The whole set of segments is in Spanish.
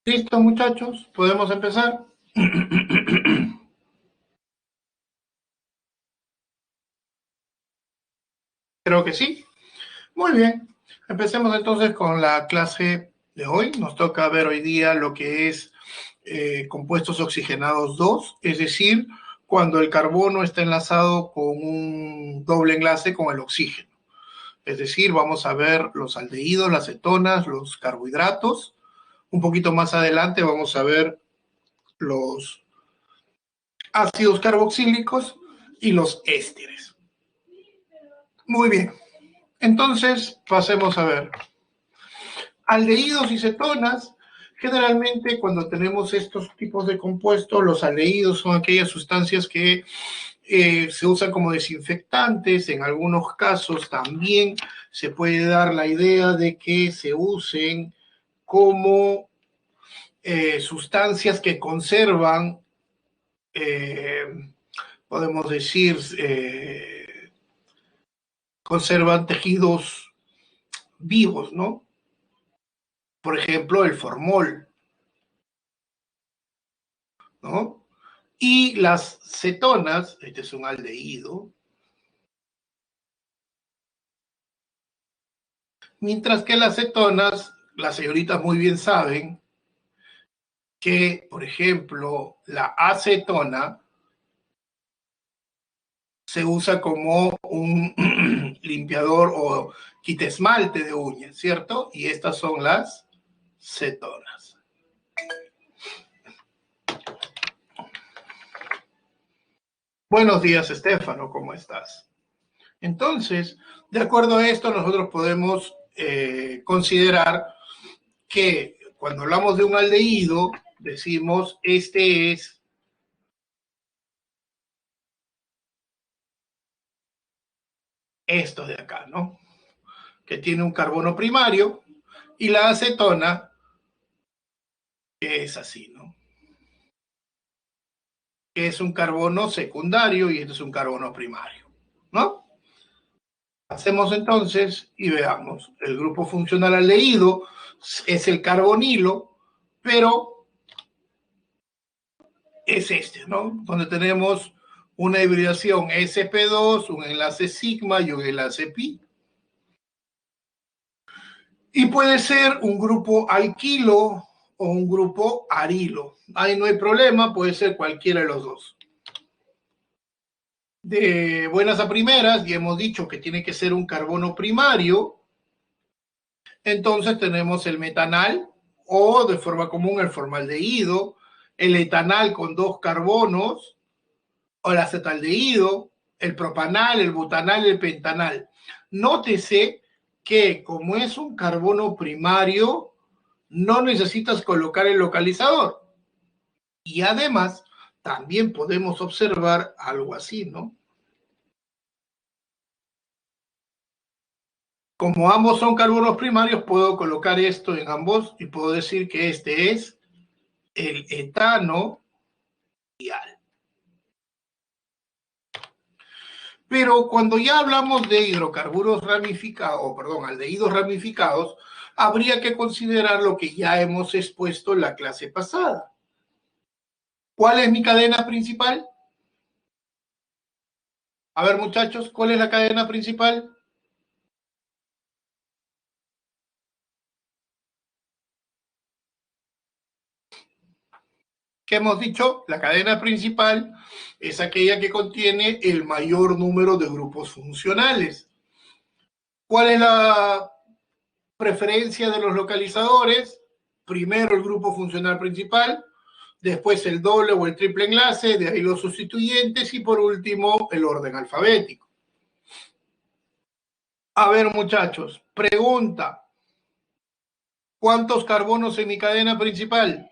¿Listo, muchachos? ¿Podemos empezar? Creo que sí. Muy bien. Empecemos entonces con la clase de hoy. Nos toca ver hoy día lo que es compuestos oxigenados 2, es decir, cuando el carbono está enlazado con un doble enlace con el oxígeno. Es decir, vamos a ver los aldehídos, las cetonas, los carbohidratos. Un poquito más adelante vamos a ver los ácidos carboxílicos y los ésteres. Muy bien. Entonces, pasemos a ver. Aldehídos y cetonas, generalmente cuando tenemos estos tipos de compuestos, los aldehídos son aquellas sustancias que se usan como desinfectantes. En algunos casos también se puede dar la idea de que se usen como sustancias que conservan, eh, podemos decir, conservan tejidos vivos, ¿no? Por ejemplo, el formol, ¿no? Y las cetonas, este es un aldehído, mientras que las cetonas, las señoritas muy bien saben que, por ejemplo, la acetona se usa como un limpiador o quitesmalte de uñas, ¿cierto? Y estas son las cetonas. Buenos días, Estefano, ¿cómo estás? Entonces, de acuerdo a esto, nosotros podemos considerar que cuando hablamos de un aldehído, decimos este es esto de acá, ¿no? Que tiene un carbono primario, y la acetona, que es así, ¿no? Que es un carbono secundario y este es un carbono primario, ¿no? Hacemos entonces y veamos. El grupo funcional aldehído es el carbonilo, pero es este, ¿no? Donde tenemos una hibridación sp2, un enlace sigma y un enlace pi. Y puede ser un grupo alquilo o un grupo arilo. Ahí no hay problema, puede ser cualquiera de los dos. De buenas a primeras, y hemos dicho que tiene que ser un carbono primario, entonces tenemos el metanal o de forma común el formaldehído, el etanal con dos carbonos, o el acetaldehído, el propanal, el butanal, el pentanal. Nótese que como es un carbono primario, no necesitas colocar el localizador. Y además, también podemos observar algo así, ¿no? Como ambos son carbonos primarios, puedo colocar esto en ambos y puedo decir que este es el etano dial. Pero cuando ya hablamos de hidrocarburos ramificados, o perdón, aldehídos ramificados, habría que considerar lo que ya hemos expuesto en la clase pasada. ¿Cuál es mi cadena principal? A ver, muchachos, ¿cuál es la cadena principal? ¿Qué hemos dicho? La cadena principal es aquella que contiene el mayor número de grupos funcionales. ¿Cuál es la preferencia de los localizadores? Primero el grupo funcional principal, después el doble o el triple enlace, de ahí los sustituyentes y por último el orden alfabético. A ver, muchachos, pregunta: ¿cuántos carbonos en mi cadena principal?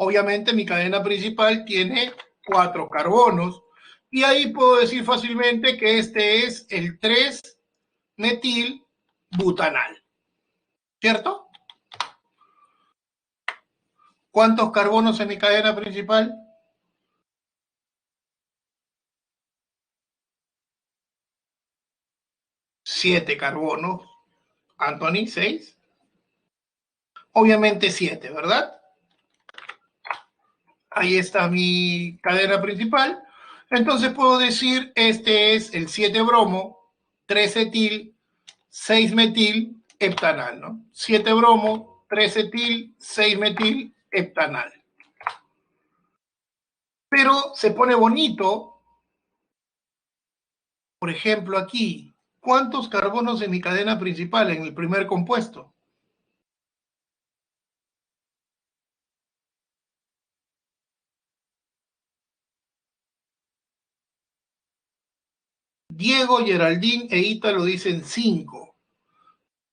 Obviamente mi cadena principal tiene 4 carbonos y ahí puedo decir fácilmente que este es el 3-metil butanal, ¿cierto? ¿Cuántos carbonos en mi cadena principal? 7 carbonos. Anthony, 6. Obviamente 7, ¿verdad? Ahí está mi cadena principal. Entonces puedo decir, este es el 7-bromo, 3-etil, 6-metil, heptanal, ¿no? 7-bromo, 3-etil, 6-metil, heptanal. Pero se pone bonito, por ejemplo, aquí, ¿cuántos carbonos en mi cadena principal, en el primer compuesto? Diego, Geraldine e Ita lo dicen 5.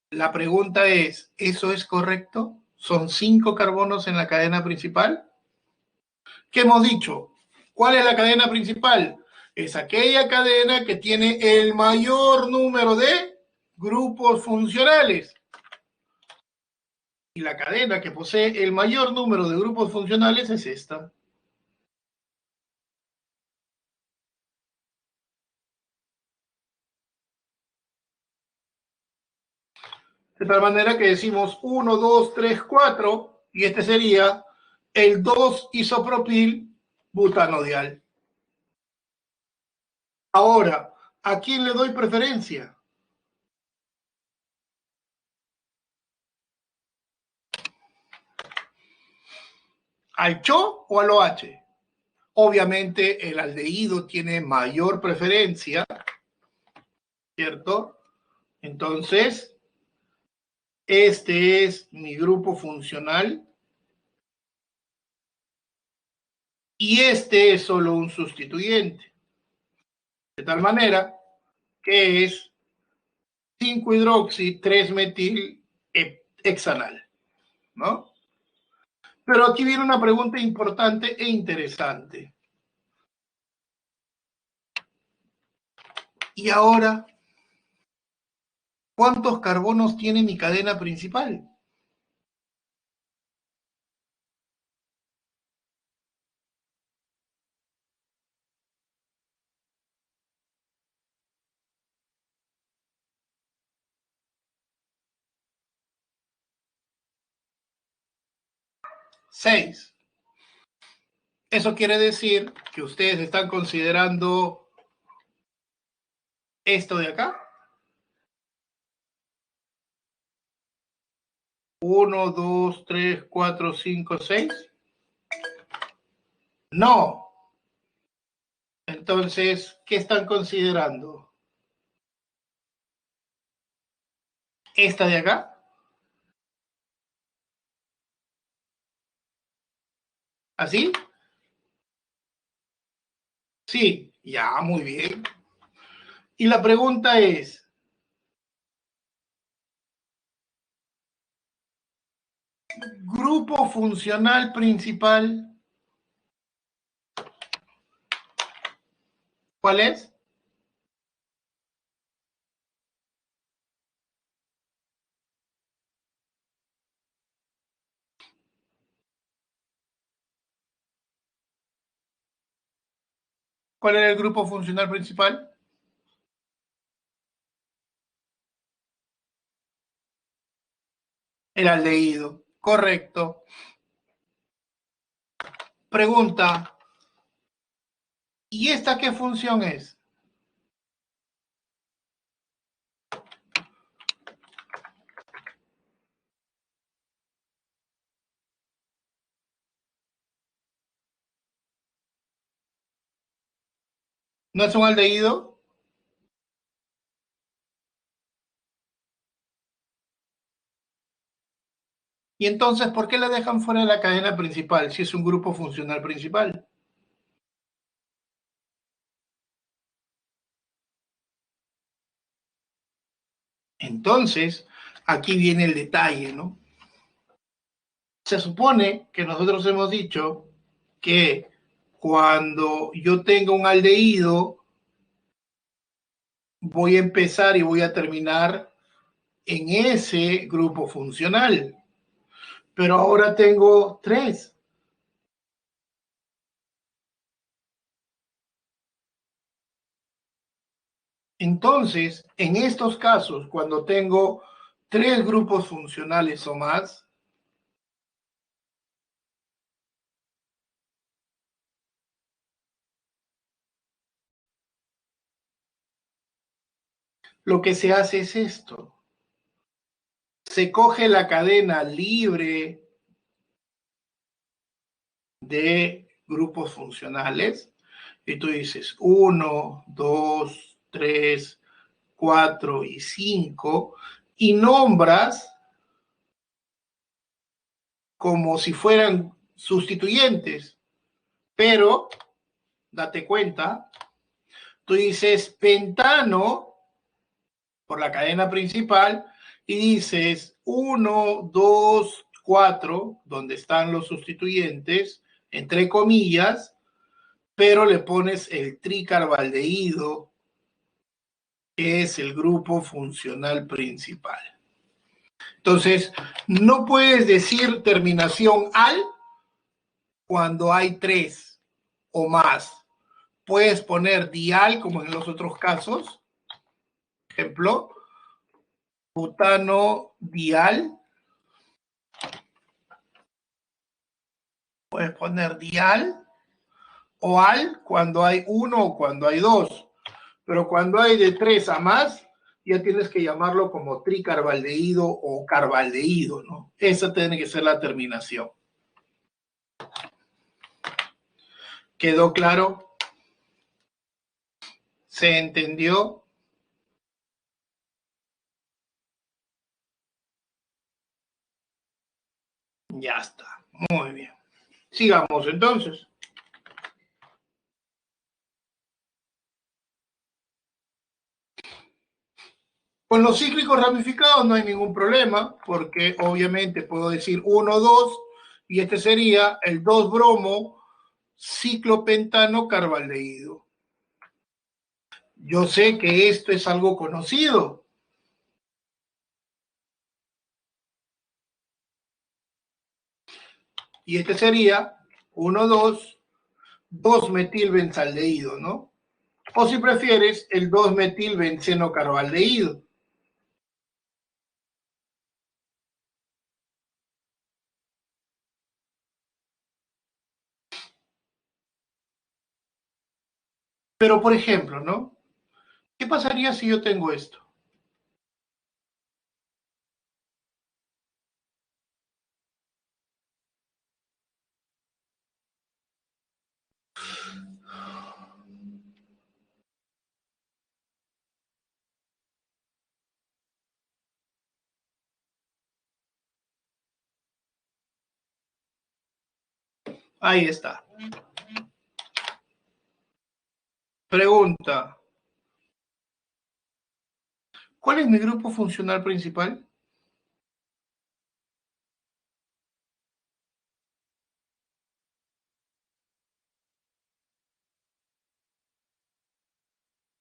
La pregunta es, ¿eso es correcto? ¿Son 5 carbonos en la cadena principal? ¿Qué hemos dicho? ¿Cuál es la cadena principal? Es aquella cadena que tiene el mayor número de grupos funcionales. Y la cadena que posee el mayor número de grupos funcionales es esta. De tal manera que decimos 1, 2, 3, 4, y este sería el 2-isopropil butanodial. Ahora, ¿a quién le doy preferencia? ¿Al CHO o al OH? Obviamente el aldehído tiene mayor preferencia, ¿cierto? Entonces, este es mi grupo funcional y este es solo un sustituyente. De tal manera que es 5-hidroxi 3-metil hexanal, ¿no? Pero aquí viene una pregunta importante e interesante. Y ahora, ¿cuántos carbonos tiene mi cadena principal? Seis. Eso quiere decir que ustedes están considerando esto de acá. 1, 2, 3, 4, 5, 6. No. Entonces, ¿qué están considerando? ¿Esta de acá? ¿Así? Sí, ya, muy bien. Y la pregunta es, grupo funcional principal, ¿cuál es? ¿Cuál era el grupo funcional principal? El aldehído. Correcto. Pregunta, ¿y esta qué función es? ¿No es un aldehído? Y entonces, ¿por qué la dejan fuera de la cadena principal si es un grupo funcional principal? Entonces, aquí viene el detalle, ¿no? Se supone que nosotros hemos dicho que cuando yo tengo un aldehído, voy a empezar y voy a terminar en ese grupo funcional. Pero ahora tengo 3. Entonces, en estos casos, cuando tengo 3 grupos funcionales o más, lo que se hace es esto. Se coge la cadena libre de grupos funcionales y tú dices 1, 2, 3, 4 y 5 y nombras como si fueran sustituyentes, pero date cuenta, tú dices pentano por la cadena principal y dices 1, 2, 4, donde están los sustituyentes, entre comillas, pero le pones el tricarbaldehído, que es el grupo funcional principal. Entonces, no puedes decir terminación al cuando hay 3 o más. Puedes poner dial, como en los otros casos. Ejemplo, butano dial. Puedes poner dial o al cuando hay 1 o cuando hay 2. Pero cuando hay de 3 a más, ya tienes que llamarlo como tricarbaldehído o carbaldehído, ¿no? Esa tiene que ser la terminación. ¿Quedó claro? ¿Se entendió? Ya está. Muy bien. Sigamos entonces. Con los cíclicos ramificados no hay ningún problema, porque obviamente puedo decir 1, 2, y este sería el 2-bromo ciclopentano carbaldehído. Yo sé que esto es algo conocido. Y este sería 1, 2, 2-metilbenzaldehído, ¿no? O si prefieres, el 2-metilbenceno carbaldehído. Pero, por ejemplo, ¿no? ¿Qué pasaría si yo tengo esto? Ahí está. Pregunta. ¿Cuál es mi grupo funcional principal?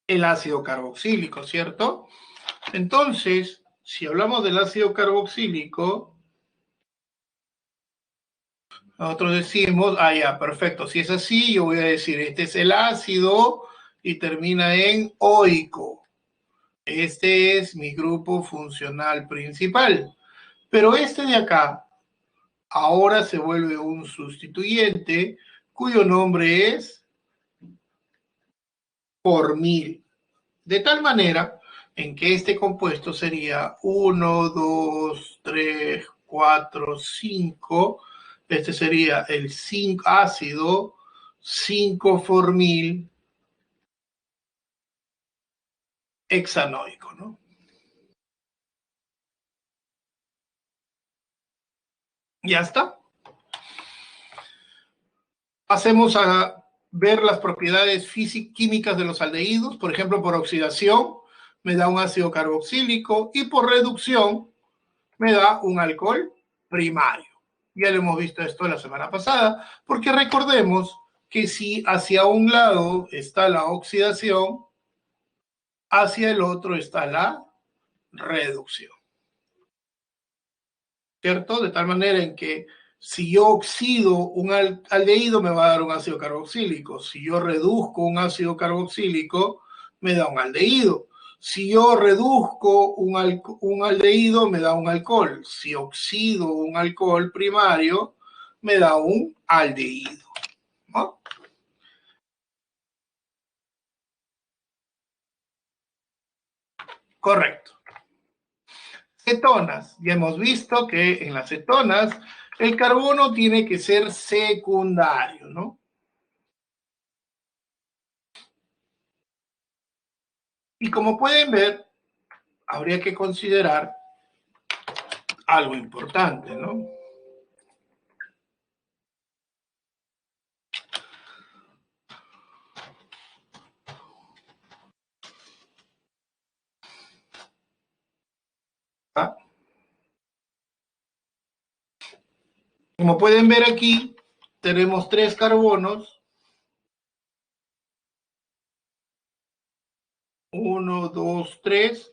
El ácido carboxílico, ¿cierto? Entonces, si hablamos del ácido carboxílico, nosotros decimos, ya, perfecto, si es así, yo voy a decir, este es el ácido y termina en oico. Este es mi grupo funcional principal. Pero este de acá, ahora se vuelve un sustituyente cuyo nombre es formil. De tal manera en que este compuesto sería 1, 2, 3, 4, 5. Este sería el ácido 5-formil hexanoico, ¿no? Ya está. Pasemos a ver las propiedades químicas de los aldehídos. Por ejemplo, por oxidación me da un ácido carboxílico y por reducción me da un alcohol primario. Ya lo hemos visto esto la semana pasada, porque recordemos que si hacia un lado está la oxidación, hacia el otro está la reducción. ¿Cierto? De tal manera en que si yo oxido un aldehído me va a dar un ácido carboxílico. Si yo reduzco un ácido carboxílico, me da un aldehído. Si yo reduzco un aldehído, me da un alcohol. Si oxido un alcohol primario, me da un aldehído, ¿no? Correcto. Cetonas. Ya hemos visto que en las cetonas el carbono tiene que ser secundario, ¿no? Y como pueden ver, habría que considerar algo importante, ¿no? ¿Ah? Como pueden ver aquí, tenemos 3 carbonos, 1, 2, 3,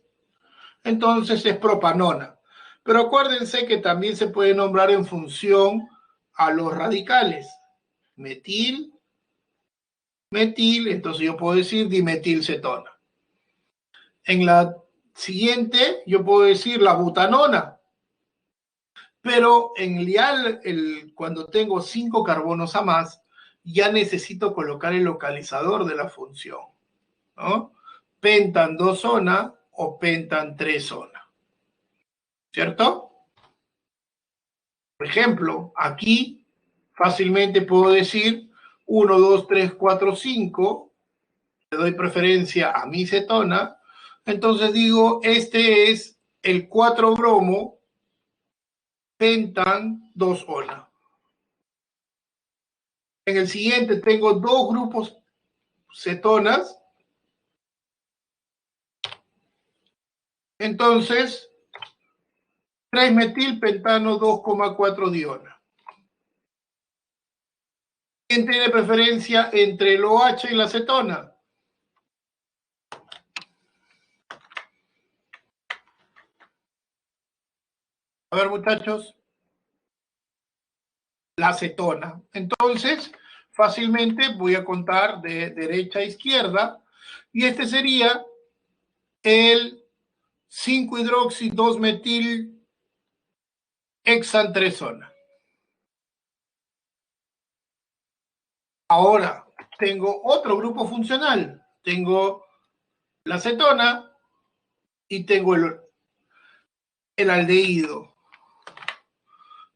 entonces es propanona. Pero acuérdense que también se puede nombrar en función a los radicales. Metil, metil, entonces yo puedo decir dimetilcetona. En la siguiente yo puedo decir la butanona, pero en cuando tengo 5 carbonos a más, ya necesito colocar el localizador de la función, ¿no? Pentan 2 zona o pentan 3 zona, ¿cierto? Por ejemplo, aquí fácilmente puedo decir 1, 2, 3, 4, 5, le doy preferencia a mi cetona, entonces digo, este es el 4 bromo pentan 2 ona. En el siguiente tengo 2 grupos cetonas, entonces 3-metilpentano 2,4 diona. ¿Quién tiene preferencia entre el OH y la cetona? A ver, muchachos, la cetona. Entonces, fácilmente voy a contar de derecha a izquierda, y este sería el 5-hidroxi 2-metil hexantresona. Ahora, tengo otro grupo funcional. Tengo la cetona y tengo el aldehído.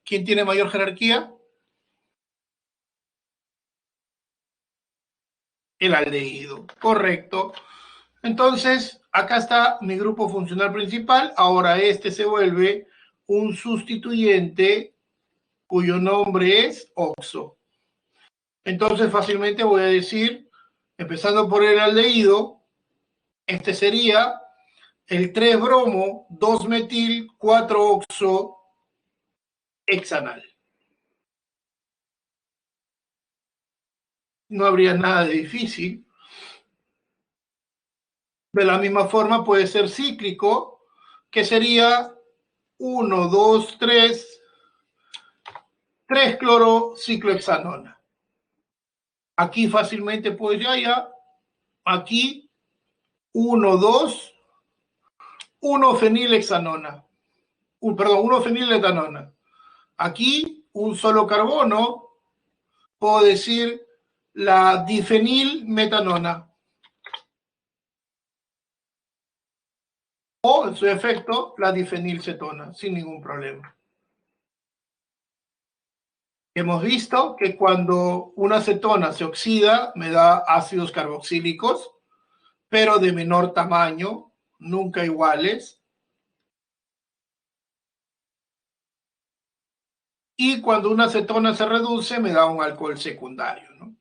¿Quién tiene mayor jerarquía? El aldehído, correcto. Entonces, acá está mi grupo funcional principal. Ahora este se vuelve un sustituyente cuyo nombre es oxo. Entonces, fácilmente voy a decir, empezando por el aldehído, este sería el 3-bromo 2-metil 4-oxo hexanal. No habría nada de difícil. De la misma forma puede ser cíclico, que sería 1, 2, 3, 3-clorociclohexanona. Aquí fácilmente puedo decir, ya, aquí 1, 2, 1-fenilhexanona. Perdón, 1-feniletanona. Aquí un solo carbono, puedo decir la difenilmetanona. O en su efecto, la difenilcetona, sin ningún problema. Hemos visto que cuando una cetona se oxida, me da ácidos carboxílicos, pero de menor tamaño, nunca iguales. Y cuando una cetona se reduce, me da un alcohol secundario, ¿no?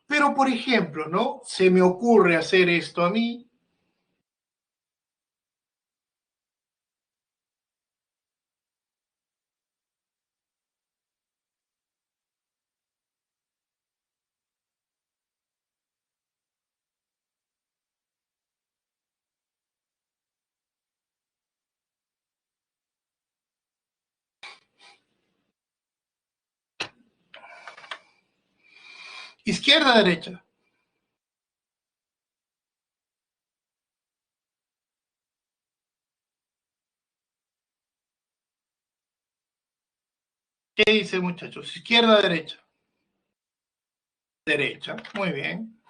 Pero, por ejemplo, ¿no? Se me ocurre hacer esto a mí. Izquierda, derecha. ¿Qué dice, muchachos? ¿Izquierda o derecha? Derecha. Muy bien.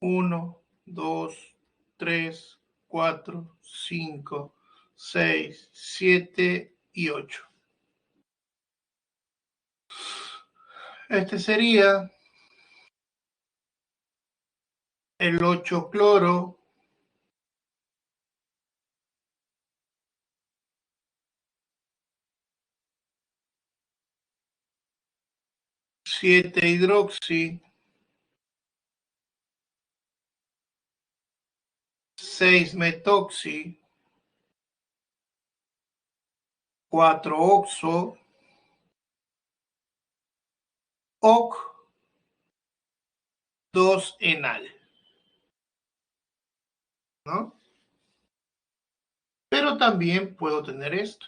1, 2, 3, 4, 5, 6, 7 y 8. Este sería el 8 cloro, 7 hidroxi, 6 metoxi, 4 oxo, oc, 2 enal, ¿no? Pero también puedo tener esto.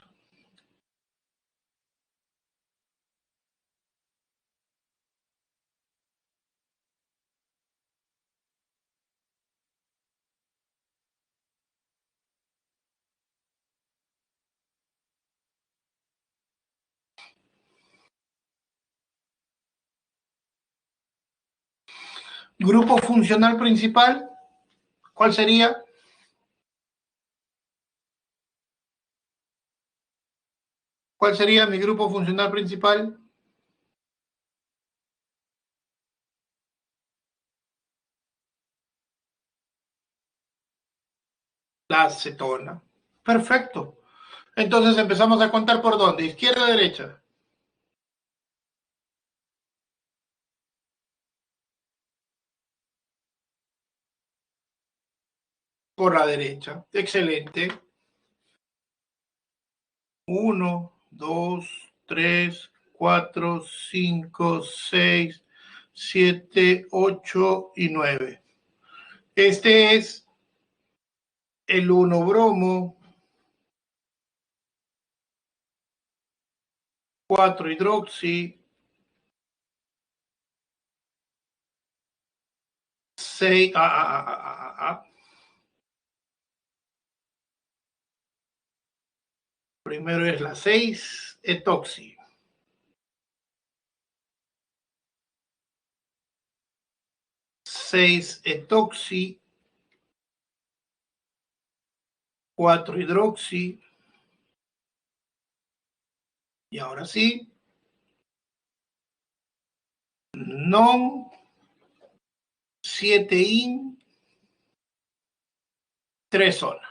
Grupo funcional principal, ¿cuál sería? ¿Cuál sería mi grupo funcional principal? La acetona. Perfecto. Entonces empezamos a contar por dónde, izquierda o derecha. Por la derecha. Excelente. 1, 2, 3, 4, 5, 6, 7, 8 y 9. Este es el 1 bromo, 4 hidroxi, 6. Primero es la 6 etoxi. 6 etoxi, 4 hidroxi. Y ahora sí, non, 7 in, 3 zona.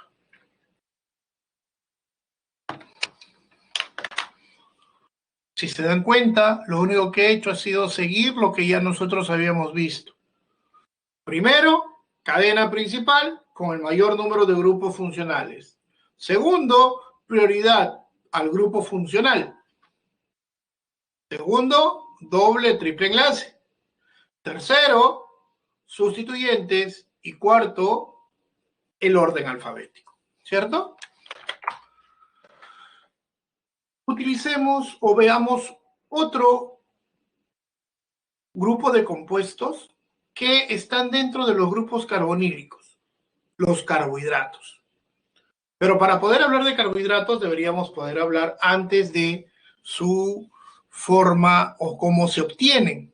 Si se dan cuenta, lo único que he hecho ha sido seguir lo que ya nosotros habíamos visto. Primero, cadena principal con el mayor número de grupos funcionales. Segundo, prioridad al grupo funcional. Segundo, doble, triple enlace. Tercero, sustituyentes. Y cuarto, el orden alfabético. ¿Cierto? Utilicemos o veamos otro grupo de compuestos que están dentro de los grupos carbonílicos, los carbohidratos. Pero para poder hablar de carbohidratos deberíamos poder hablar antes de su forma o cómo se obtienen.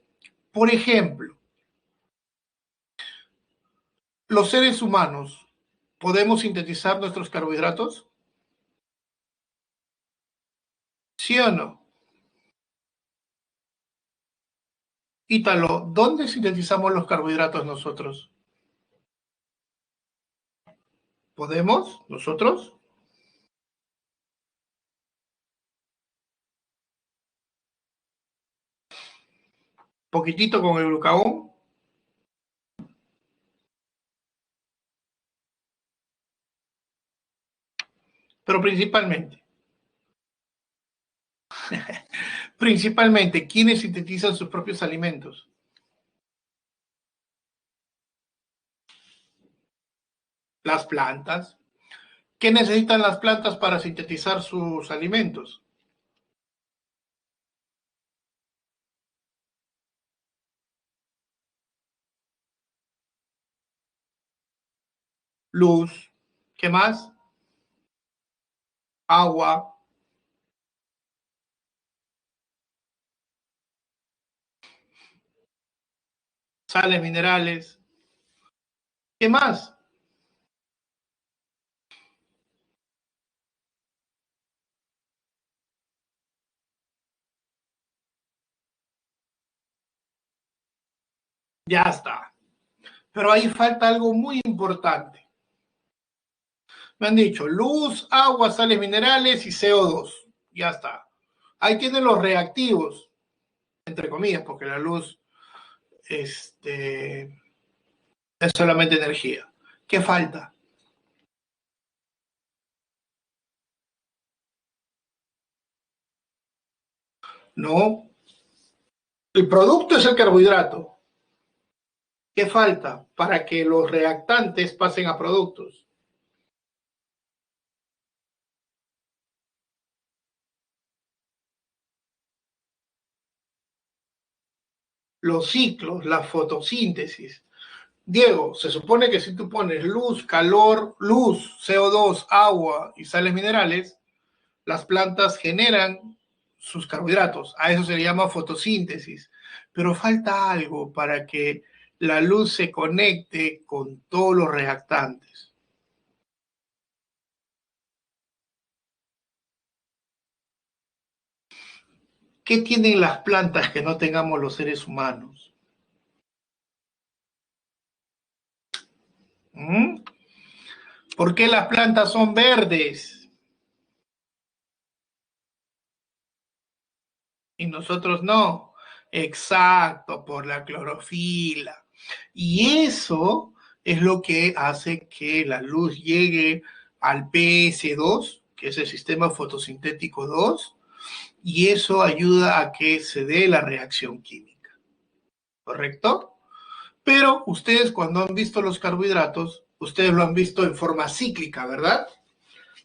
Por ejemplo, los seres humanos, ¿podemos sintetizar nuestros carbohidratos? ¿Sí o no? Ítalo, ¿dónde sintetizamos los carbohidratos nosotros? ¿Podemos? ¿Nosotros? Poquitito con el glucagón, pero principalmente, ¿quiénes sintetizan sus propios alimentos? Las plantas. ¿Qué necesitan las plantas para sintetizar sus alimentos? Luz. ¿Qué más? Agua. Sales minerales. ¿Qué más? Ya está. Pero ahí falta algo muy importante. Me han dicho luz, agua, sales minerales y CO2. Ya está. Ahí tienen los reactivos, entre comillas, porque la luz es solamente energía. ¿Qué falta? No. El producto es el carbohidrato. ¿Qué falta para que los reactantes pasen a productos? Los ciclos, la fotosíntesis. Diego, se supone que si tú pones luz, calor, luz, CO2, agua y sales minerales, las plantas generan sus carbohidratos. A eso se le llama fotosíntesis. Pero falta algo para que la luz se conecte con todos los reactantes. ¿Qué tienen las plantas que no tengamos los seres humanos? ¿Mm? ¿Por qué las plantas son verdes y nosotros no? Exacto, por la clorofila. Y eso es lo que hace que la luz llegue al PS2, que es el sistema fotosintético 2, y eso ayuda a que se dé la reacción química. ¿Correcto? Pero ustedes cuando han visto los carbohidratos, ustedes lo han visto en forma cíclica, ¿verdad?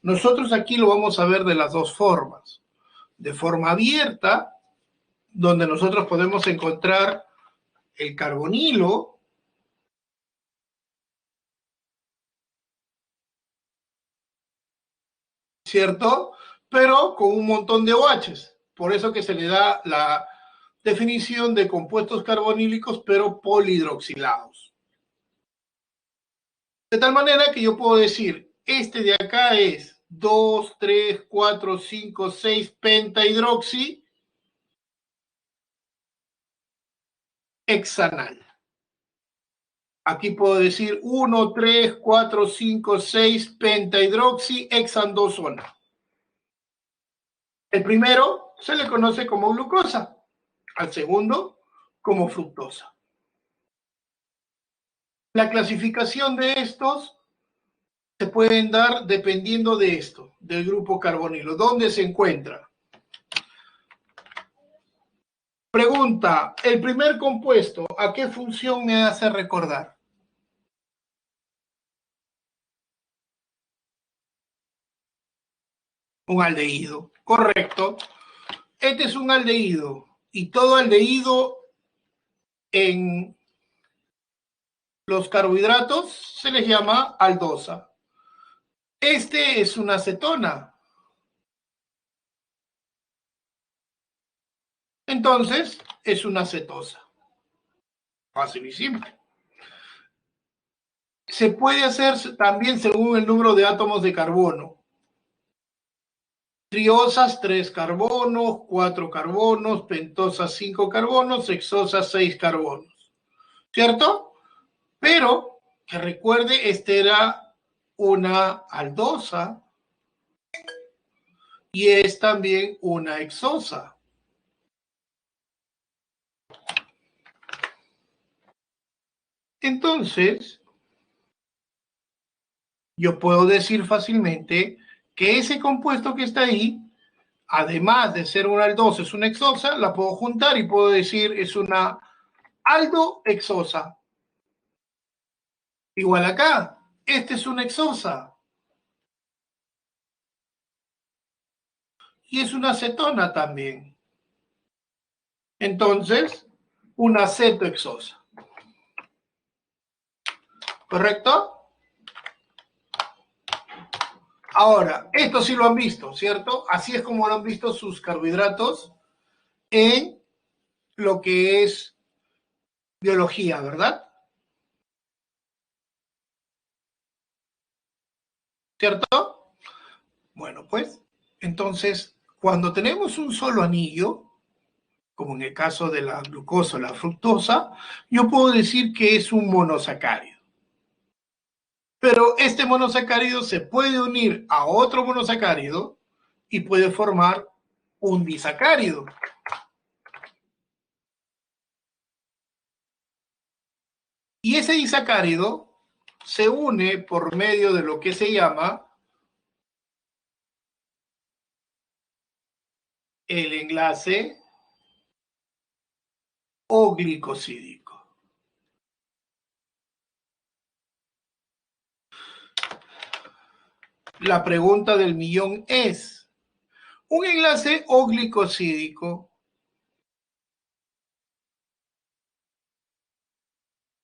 Nosotros aquí lo vamos a ver de las dos formas. De forma abierta, donde nosotros podemos encontrar el carbonilo, ¿cierto? Pero con un montón de OHs. Por eso que se le da la definición de compuestos carbonílicos, pero polihidroxilados. De tal manera que yo puedo decir, este de acá es 2, 3, 4, 5, 6 pentahidroxi hexanal. Aquí puedo decir 1, 3, 4, 5, 6 pentahidroxi hexandosona. El primero se le conoce como glucosa, al segundo como fructosa. La clasificación de estos se pueden dar dependiendo de esto, del grupo carbonilo. ¿Dónde se encuentra? Pregunta, el primer compuesto, ¿a qué función me hace recordar? Un aldehído, correcto. Este es un aldehído y todo aldehído en los carbohidratos se les llama aldosa. Este es una acetona. Entonces, es una cetosa. Fácil y simple. Se puede hacer también según el número de átomos de carbono. Triosas, 3 carbonos, 4 carbonos, pentosas, 5 carbonos, hexosas, 6 carbonos. ¿Cierto? Pero, que recuerde, este era una aldosa y es también una hexosa. Entonces, yo puedo decir fácilmente que ese compuesto que está ahí, además de ser una aldosa, es una hexosa, la puedo juntar y puedo decir es una aldohexosa. Igual acá, este es una hexosa y es una acetona también. Entonces, una cetohexosa. ¿Correcto? Ahora, esto sí lo han visto, ¿cierto? Así es como lo han visto sus carbohidratos en lo que es biología, ¿verdad? ¿Cierto? Bueno, pues, entonces, cuando tenemos un solo anillo, como en el caso de la glucosa o la fructosa, yo puedo decir que es un monosacárido. Pero este monosacárido se puede unir a otro monosacárido y puede formar un disacárido. Y ese disacárido se une por medio de lo que se llama el enlace o glicosídico. La pregunta del millón es, ¿un enlace o glicosídico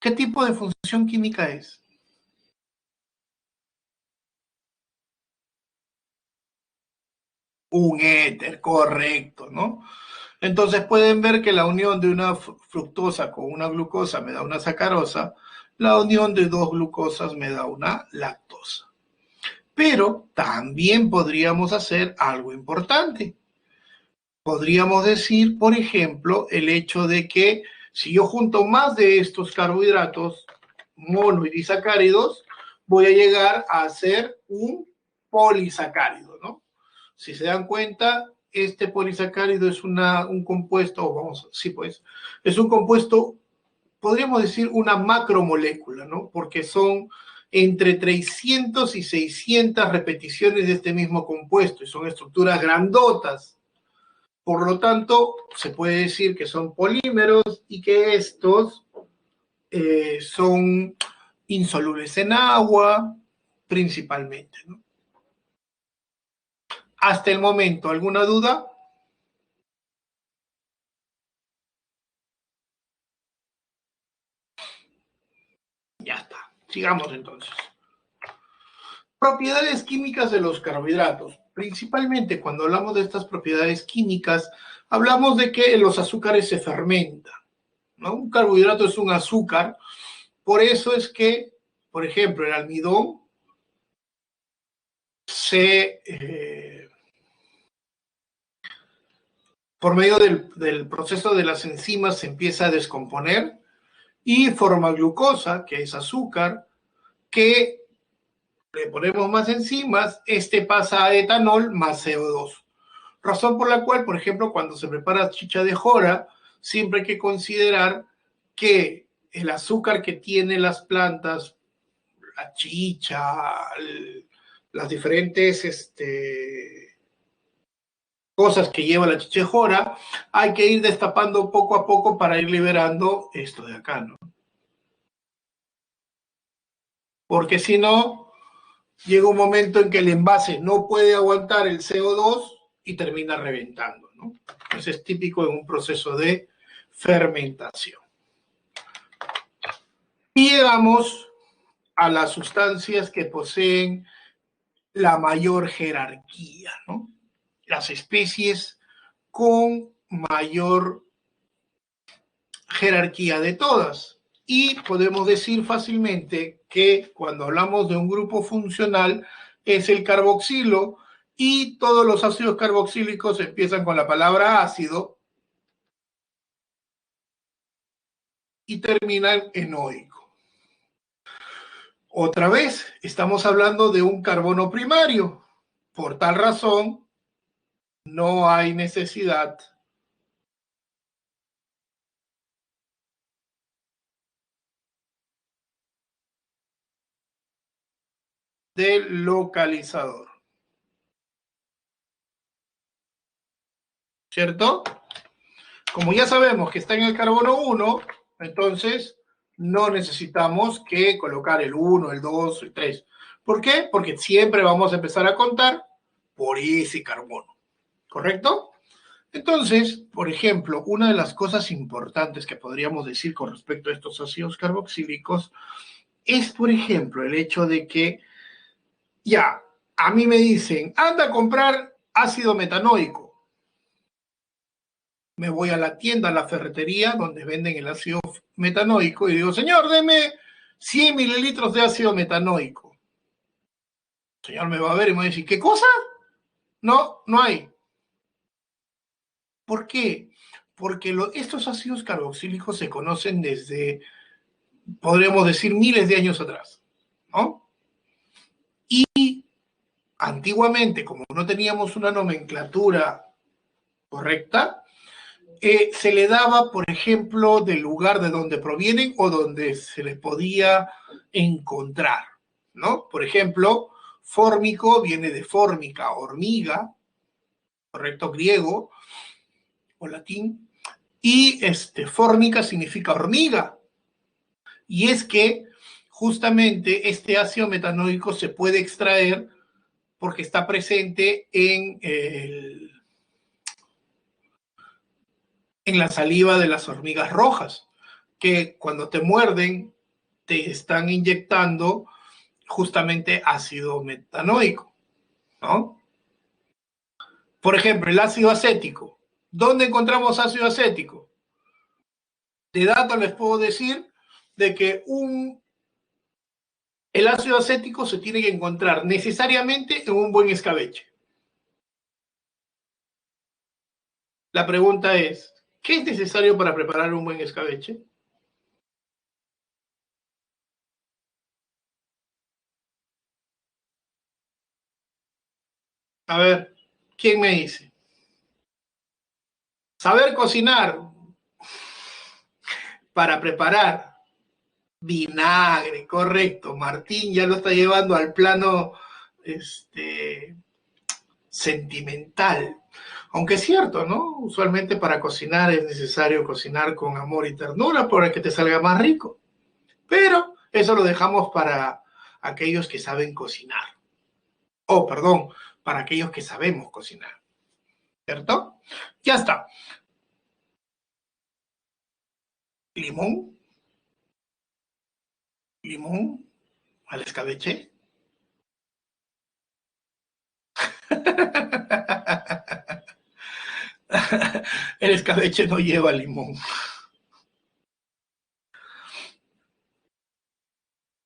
qué tipo de función química es? Un éter, correcto, ¿no? Entonces pueden ver que la unión de una fructosa con una glucosa me da una sacarosa, la unión de dos glucosas me da una lactosa. Pero también podríamos hacer algo importante. Podríamos decir, por ejemplo, el hecho de que si yo junto más de estos carbohidratos, mono y disacáridos, voy a llegar a hacer un polisacárido, ¿no? Si se dan cuenta, este polisacárido es un compuesto, vamos, sí, pues, es un compuesto, podríamos decir una macromolécula, ¿no? Porque son entre 300 y 600 repeticiones de este mismo compuesto y son estructuras grandotas. Por lo tanto, se puede decir que son polímeros y que estos son insolubles en agua, principalmente, ¿no? Hasta el momento, ¿alguna duda? Ya está. Sigamos entonces. Propiedades químicas de los carbohidratos. Principalmente cuando hablamos de estas propiedades químicas, hablamos de que los azúcares se fermentan, ¿no? Un carbohidrato es un azúcar, por eso es que, por ejemplo, el almidón por medio del proceso de las enzimas se empieza a descomponer y forma glucosa, que es azúcar, que le ponemos más enzimas, este pasa a etanol más CO2. Razón por la cual, por ejemplo, cuando se prepara chicha de jora, siempre hay que considerar que el azúcar que tienen las plantas, la chicha, las diferentes cosas que lleva la chicha de jora, hay que ir destapando poco a poco para ir liberando esto de acá, ¿no? Porque si no, llega un momento en que el envase no puede aguantar el CO2 y termina reventando, ¿no? Eso es típico en un proceso de fermentación. Y llegamos a las sustancias que poseen la mayor jerarquía, ¿no? Las especies con mayor jerarquía de todas. Y podemos decir fácilmente que cuando hablamos de un grupo funcional es el carboxilo y todos los ácidos carboxílicos empiezan con la palabra ácido y terminan en oico. Otra vez, estamos hablando de un carbono primario. Por tal razón, no hay necesidad del localizador. ¿Cierto? Como ya sabemos que está en el carbono 1, entonces no necesitamos que colocar el 1, el 2, el 3. ¿Por qué? Porque siempre vamos a empezar a contar por ese carbono. ¿Correcto? Entonces, por ejemplo, una de las cosas importantes que podríamos decir con respecto a estos ácidos carboxílicos es, por ejemplo, el hecho de que ya A mí me dicen, anda a comprar ácido metanoico. Me voy a la tienda, a la ferretería, donde venden el ácido metanoico, y digo, señor, deme 100 mililitros de ácido metanoico. El señor me va a ver y me va a decir, ¿qué cosa? No, no hay. ¿Por qué? Porque estos ácidos carboxílicos se conocen desde, podríamos decir, miles de años atrás, ¿no? Y antiguamente, como no teníamos una nomenclatura correcta, se le daba, por ejemplo, del lugar de donde provienen o donde se les podía encontrar, ¿no? Por ejemplo, fórmico viene de fórmica, hormiga, correcto, griego o latín, y fórmica significa hormiga. Y es que justamente este ácido metanoico se puede extraer porque está presente en la saliva de las hormigas rojas, que cuando te muerden te están inyectando justamente ácido metanoico, ¿no? Por ejemplo, el ácido acético. ¿Dónde encontramos ácido acético? De datos les puedo decir de que el ácido acético se tiene que encontrar necesariamente en un buen escabeche. La pregunta es, ¿qué es necesario para preparar un buen escabeche? A ver, ¿quién me dice? Saber cocinar para preparar vinagre, correcto. Martín ya lo está llevando al plano sentimental. Aunque es cierto, ¿no? Usualmente para cocinar es necesario cocinar con amor y ternura para que te salga más rico. Pero eso lo dejamos para aquellos que saben cocinar. Oh, perdón, para aquellos que sabemos cocinar. ¿Cierto? Ya está. Limón, limón al escabeche. El escabeche no lleva limón.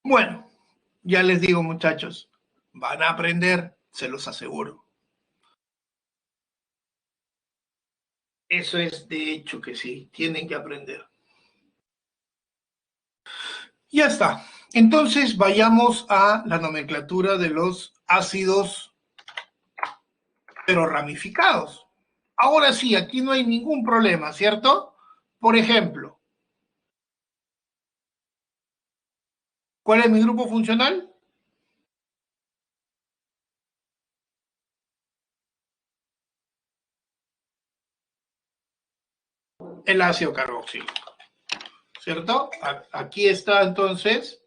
Bueno, ya les digo, muchachos, van a aprender, se los aseguro. Eso es de hecho que sí, tienen que aprender. Ya está. Entonces vayamos a la nomenclatura de los ácidos, pero ramificados. Ahora sí, aquí no hay ningún problema, ¿cierto? Por ejemplo, ¿cuál es mi grupo funcional? El ácido carboxílico, ¿cierto? Aquí está entonces.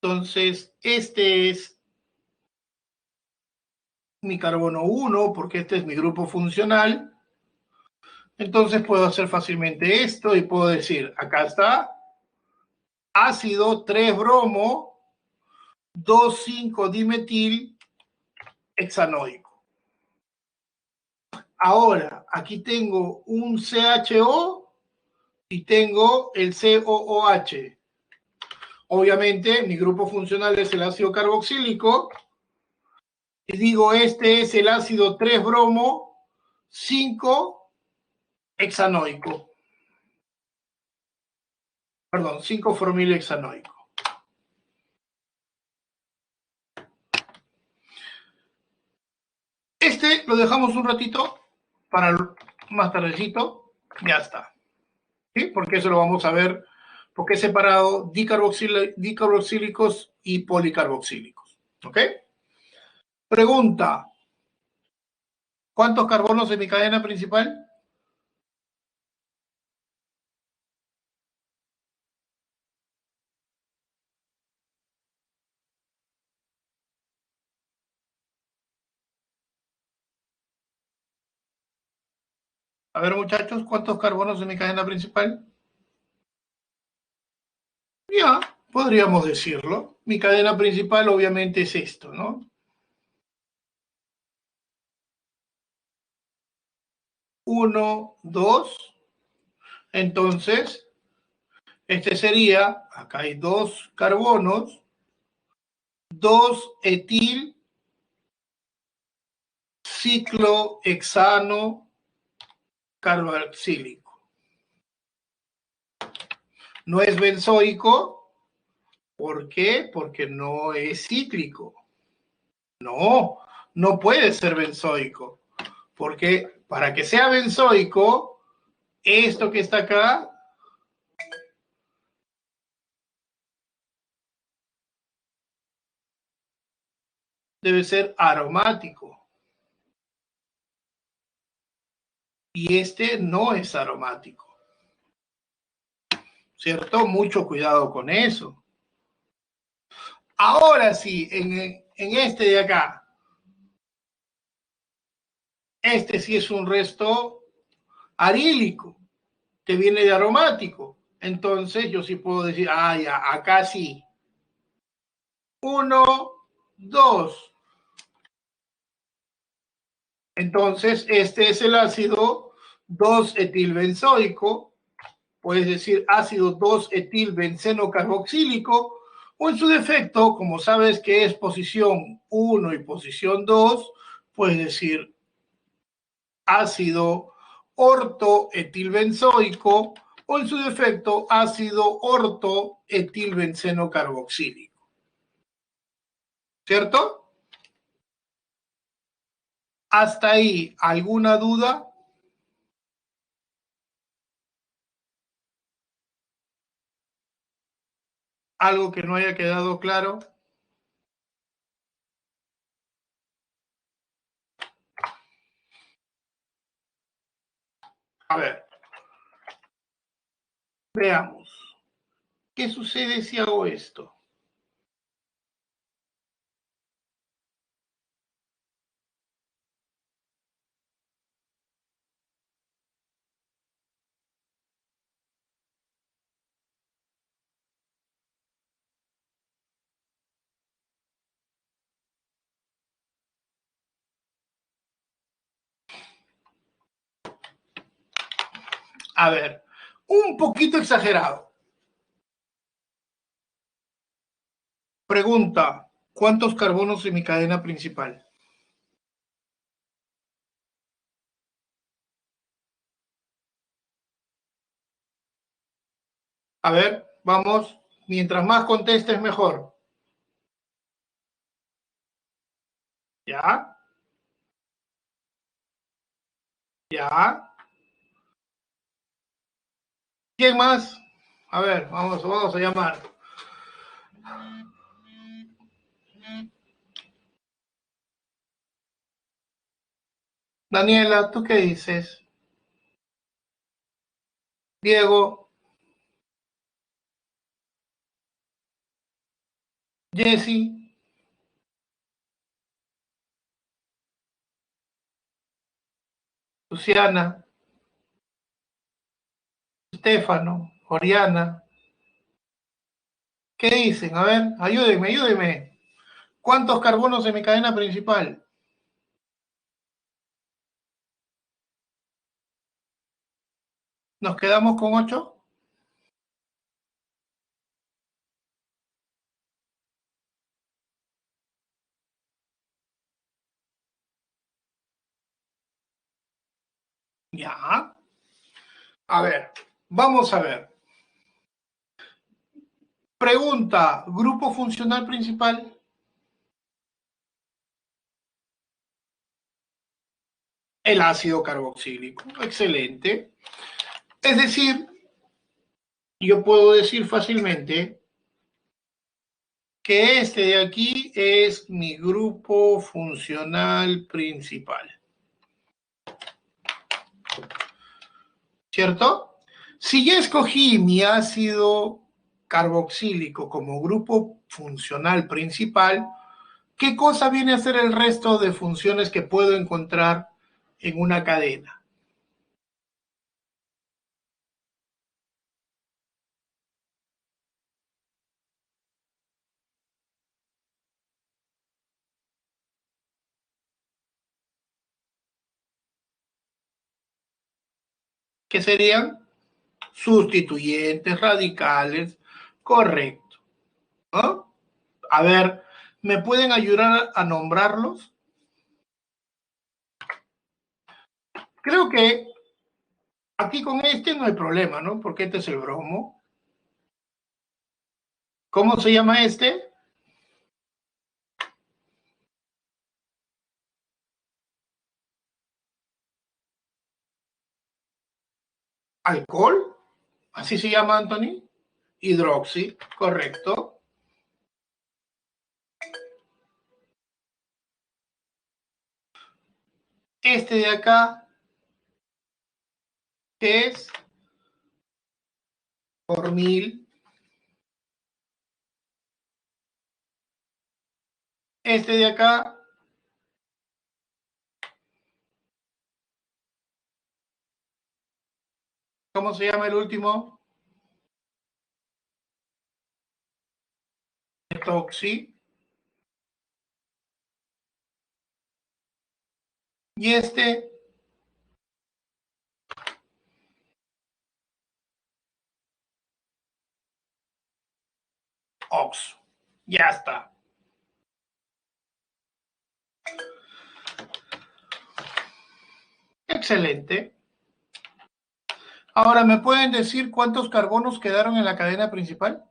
Entonces, este es mi carbono 1, porque este es mi grupo funcional. Entonces puedo hacer fácilmente esto y puedo decir, acá está, ácido 3-bromo, 2,5-dimetil hexanoico. Ahora, aquí tengo un CHO y tengo el COOH. Obviamente, mi grupo funcional es el ácido carboxílico. Y digo, este es el ácido 3-bromo, 5-hexanoico. Perdón, 5-formilhexanoico. Este lo dejamos un ratito para más tardecito. Ya está. ¿Sí? Porque eso lo vamos a ver, porque he separado dicarboxílicos y policarboxílicos. ¿Ok? Pregunta, ¿cuántos carbonos en mi cadena principal? A ver, muchachos, ¿cuántos carbonos en mi cadena principal? Ya, podríamos decirlo. Mi cadena principal obviamente es esto, ¿no? Uno, dos. Entonces, este sería, acá hay dos carbonos, dos etil ciclohexano carboxílico. No es benzoico. ¿Por qué? Porque no es cíclico. No, no puede ser benzoico. Porque para que sea benzoico, esto que está acá debe ser aromático. Y este no es aromático. ¿Cierto? Mucho cuidado con eso. Ahora sí, en este de acá, este sí es un resto arílico, que viene de aromático. Entonces yo sí puedo decir, ah, ya, acá sí. Uno, dos. Entonces, este es el ácido 2-etilbenzoico, puedes decir ácido 2-etilbenceno carboxílico, o en su defecto, como sabes que es posición 1 y posición 2, puedes decir ácido ortoetilbenzoico, o en su defecto ácido ortoetilbenceno carboxílico. ¿Cierto? Hasta ahí, ¿alguna duda? ¿Algo que no haya quedado claro? A ver, veamos. ¿Qué sucede si hago esto? A ver, un poquito exagerado. Pregunta, ¿cuántos carbonos en mi cadena principal? A ver, vamos. Mientras más contestes, mejor. ¿Ya? ¿Ya? ¿Quién más? A ver, vamos a llamar. Daniela, ¿tú qué dices? Diego, Jesse, Luciana, Estefano, Oriana. ¿Qué dicen? A ver, ayúdenme. ¿Cuántos carbonos en mi cadena principal? ¿Nos quedamos con 8? Ya. A ver, vamos a ver. Pregunta, ¿grupo funcional principal? El ácido carboxílico. Excelente. Es decir, yo puedo decir fácilmente que este de aquí es mi grupo funcional principal. ¿Cierto? Si ya escogí mi ácido carboxílico como grupo funcional principal, ¿qué cosa viene a ser el resto de funciones que puedo encontrar en una cadena? que serían sustituyentes radicales, correcto, ¿no? A ver, ¿me pueden ayudar a nombrarlos? Creo que aquí con este no hay problema, ¿no? Porque este es el bromo. ¿Cómo se llama este? Alcohol, así se llama, Anthony. Hidroxi, correcto. Este de acá, ¿qué es? Formil. Este de acá, ¿cómo se llama el último? Toxi. Y este, oxo. Ya está. Excelente. Ahora, ¿me pueden decir cuántos carbonos quedaron en la cadena principal?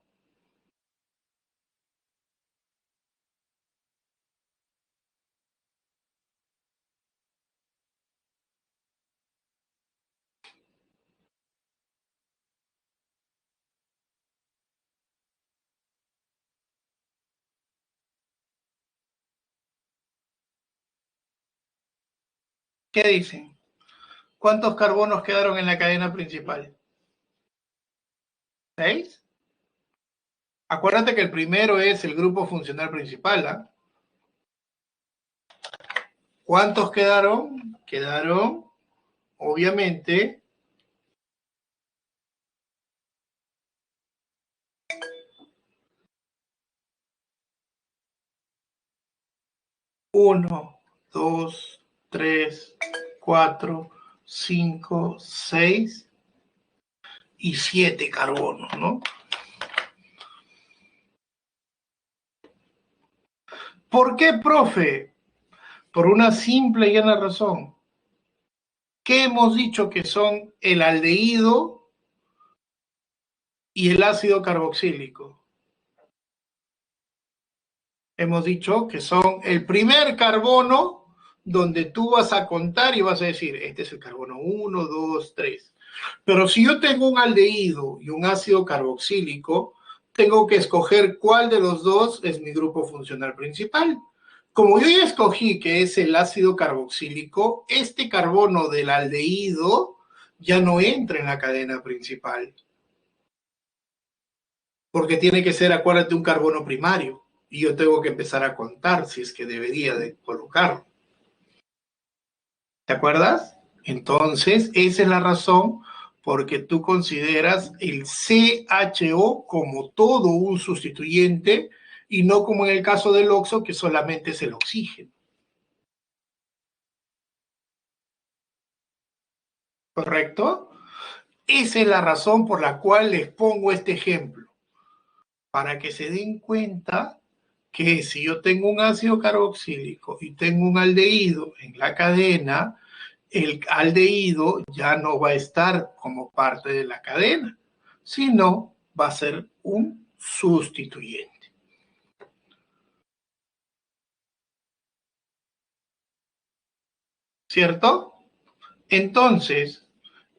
¿Qué dicen? ¿Cuántos carbonos quedaron en la cadena principal? ¿6? Acuérdate que el primero es el grupo funcional principal, ¿ah? ¿Cuántos quedaron? Quedaron, obviamente, 1, 2, 3, 4, 5, 6 y 7 carbonos, ¿no? ¿Por qué, profe? Por una simple y llana razón. ¿Qué hemos dicho que son el aldehído y el ácido carboxílico? Hemos dicho que son el primer carbono donde tú vas a contar y vas a decir, este es el carbono 1, 2, 3. Pero si yo tengo un aldehído y un ácido carboxílico, tengo que escoger cuál de los dos es mi grupo funcional principal. Como yo ya escogí que es el ácido carboxílico, este carbono del aldehído ya no entra en la cadena principal, porque tiene que ser, acuérdate, un carbono primario. Y yo tengo que empezar a contar si es que debería de colocarlo. ¿Te acuerdas? Entonces, esa es la razón porque tú consideras el CHO como todo un sustituyente y no como en el caso del oxo, que solamente es el oxígeno. ¿Correcto? Esa es la razón por la cual les pongo este ejemplo, para que se den cuenta que si yo tengo un ácido carboxílico y tengo un aldehído en la cadena, el aldehído ya no va a estar como parte de la cadena, sino va a ser un sustituyente. ¿Cierto? Entonces,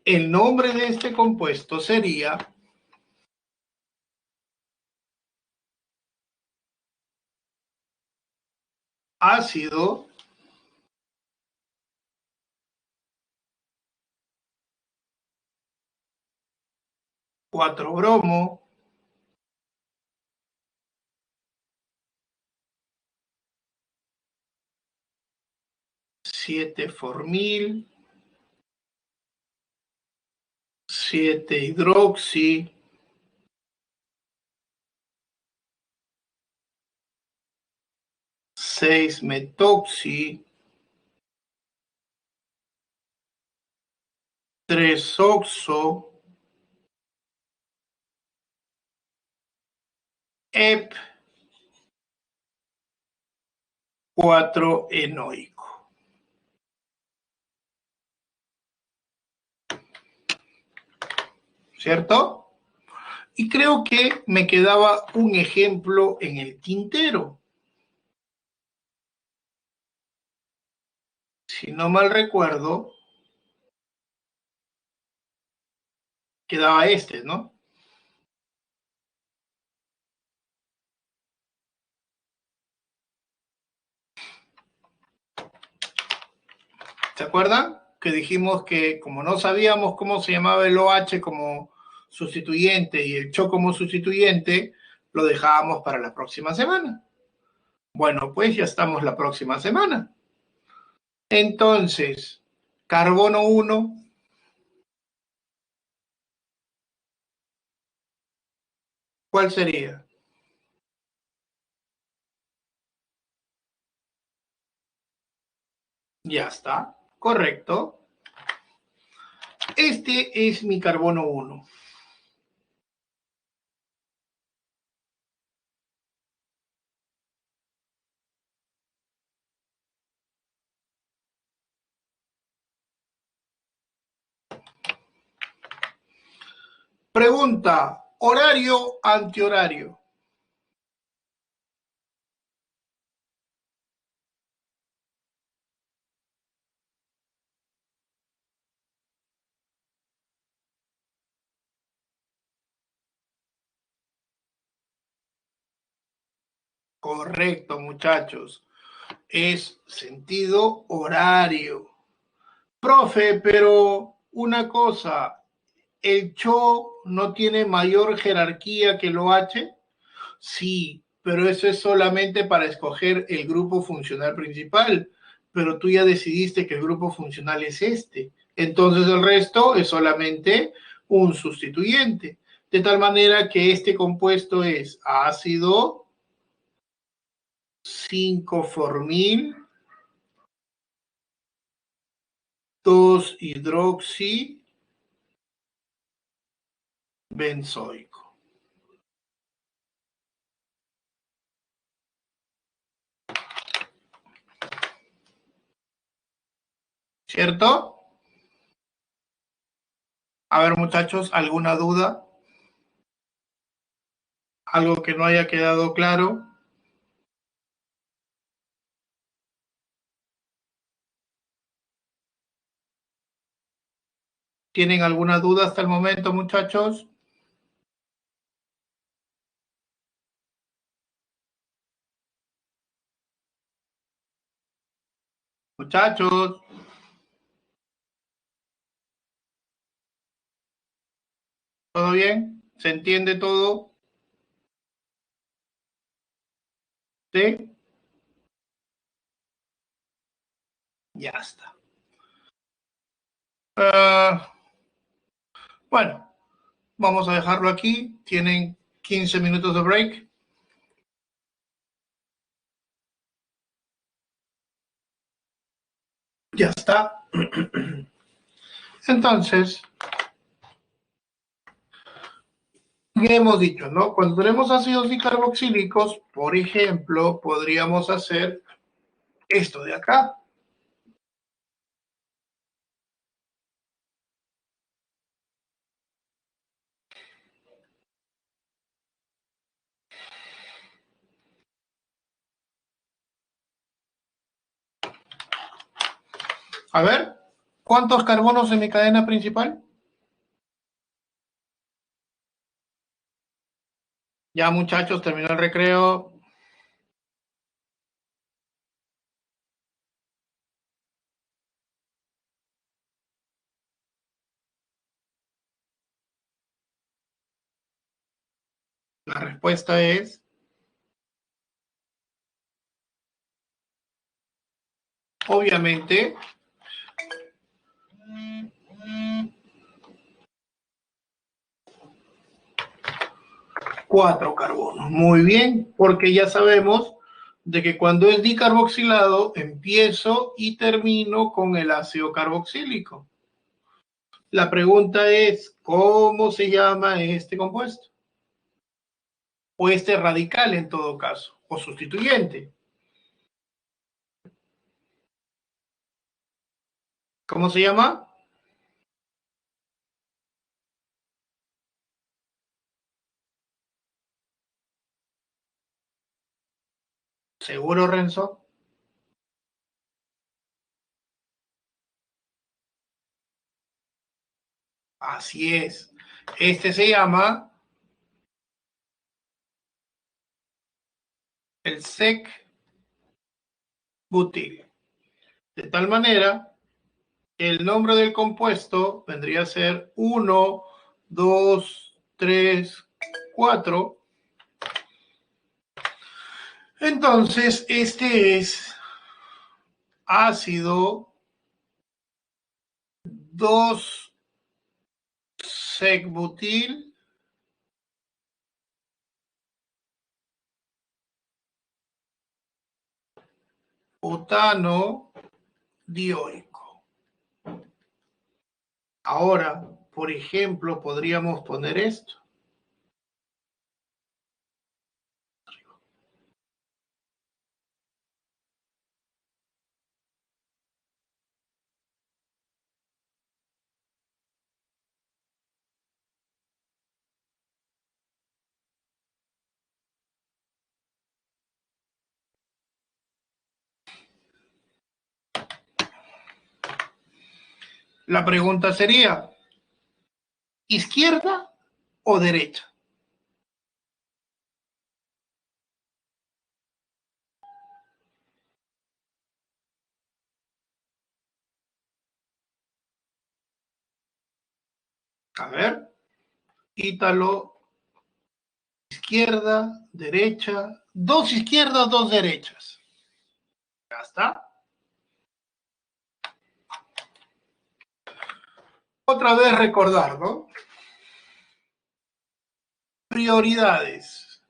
el nombre de este compuesto sería ácido 4-bromo 7-formil 7-hidroxi 6-metoxi 3-oxo EP 4-enoico. ¿Cierto? Y creo que me quedaba un ejemplo en el tintero. Si no mal recuerdo, quedaba este, ¿no? ¿Se acuerdan? Que dijimos que como no sabíamos cómo se llamaba el OH como sustituyente y el CHO como sustituyente, lo dejábamos para la próxima semana. Bueno, pues ya estamos la próxima semana. Entonces, carbono 1, ¿cuál sería? Ya está, correcto. Este es mi carbono 1. Pregunta, horario, antihorario. Correcto, muchachos. Es sentido horario. Profe, pero una cosa, ¿el CHO no tiene mayor jerarquía que el OH? Sí, pero eso es solamente para escoger el grupo funcional principal. Pero tú ya decidiste que el grupo funcional es este. Entonces el resto es solamente un sustituyente. De tal manera que este compuesto es ácido 5-formil 2-hidroxibenzoico. ¿Cierto? A ver, muchachos, ¿alguna duda? ¿Algo que no haya quedado claro? ¿Tienen alguna duda hasta el momento, muchachos? Muchachos, ¿todo bien? ¿Se entiende todo? ¿Sí? Ya está. Bueno, vamos a dejarlo aquí. Tienen 15 minutos de break. Ya está. Entonces, ya hemos dicho, ¿no? Cuando tenemos ácidos dicarboxílicos, por ejemplo, podríamos hacer esto de acá. A ver, ¿cuántos carbonos en mi cadena principal? Ya, muchachos, terminó el recreo. La respuesta es, obviamente, 4 carbonos. Muy bien, porque ya sabemos de que cuando es dicarboxilado, empiezo y termino con el ácido carboxílico. La pregunta es, ¿cómo se llama este compuesto? O este radical en todo caso, o sustituyente. ¿Cómo se llama? ¿Seguro, Renzo? Así es. Este se llama el sec-butil. De tal manera, el nombre del compuesto vendría a ser 1, 2, 3, 4. Entonces, este es ácido 2-sec-butil butano dioico. Ahora, por ejemplo, podríamos poner esto. La pregunta sería, ¿izquierda o derecha? A ver, Ítalo, izquierda, derecha, dos izquierdas, dos derechas. Ya está. Otra vez recordar, ¿no? Prioridades.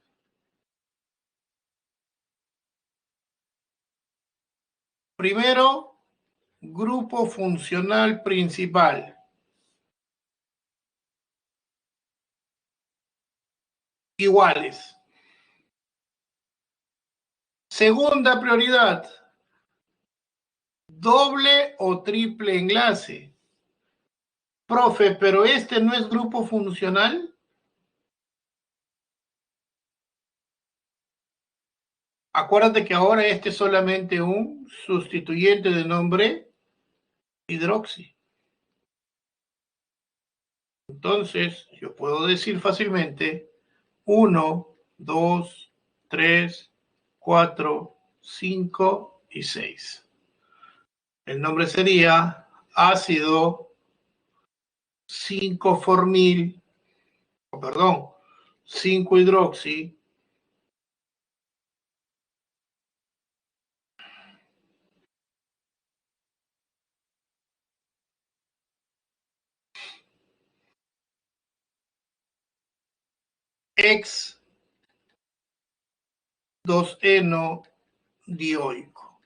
Primero, grupo funcional principal. Iguales. Segunda prioridad, doble o triple enlace. Profe, pero este no es grupo funcional. Acuérdate que ahora este es solamente un sustituyente de nombre hidroxi. Entonces, yo puedo decir fácilmente 1, 2, 3, 4, 5 y 6. El nombre sería ácido 5-formil, perdón, 5-hidroxi ex 2-eno dioico.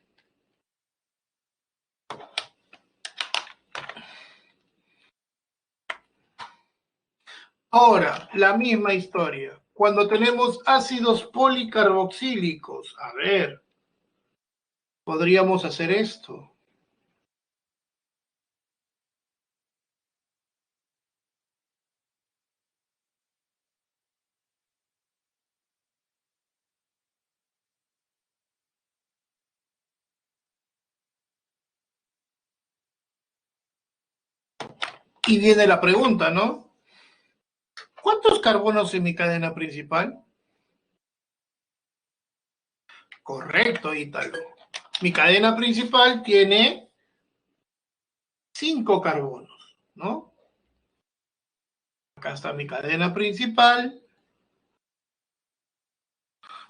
Ahora, la misma historia. Cuando tenemos ácidos policarboxílicos, a ver, podríamos hacer esto. Y viene la pregunta, ¿no? ¿Cuántos carbonos en mi cadena principal? Correcto, Ítalo. Mi cadena principal tiene 5 carbonos, ¿no? Acá está mi cadena principal.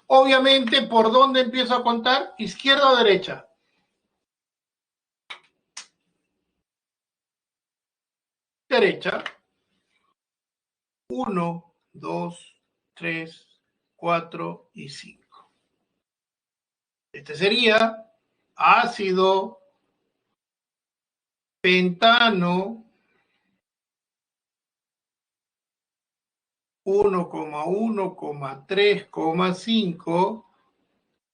Obviamente, ¿por dónde empiezo a contar? ¿Izquierda o derecha? Derecha. 1, 2, 3, 4 y 5. Este sería ácido pentano 1,1,3,5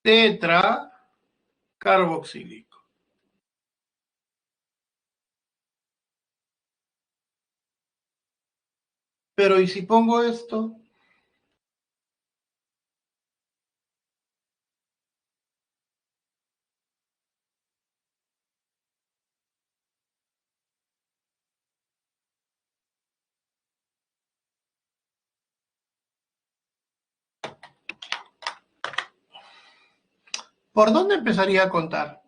tetracarboxílico. Pero ¿y si pongo esto? ¿Por dónde empezaría a contar?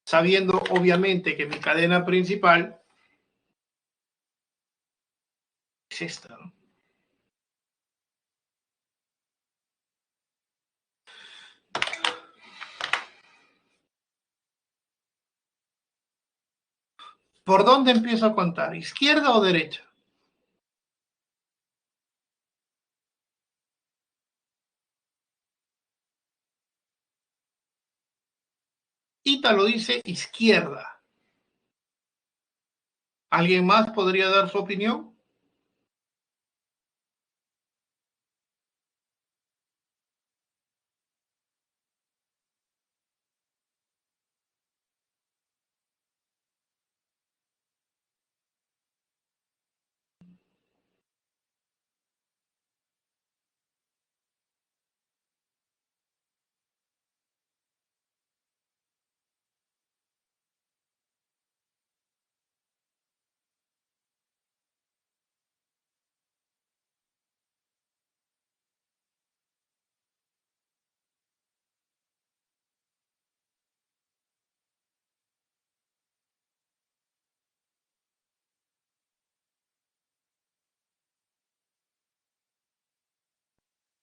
Sabiendo, obviamente, que mi cadena principal es esta, ¿no? ¿Por dónde empiezo a contar? ¿Izquierda o derecha? Ítalo dice izquierda. ¿Alguien más podría dar su opinión?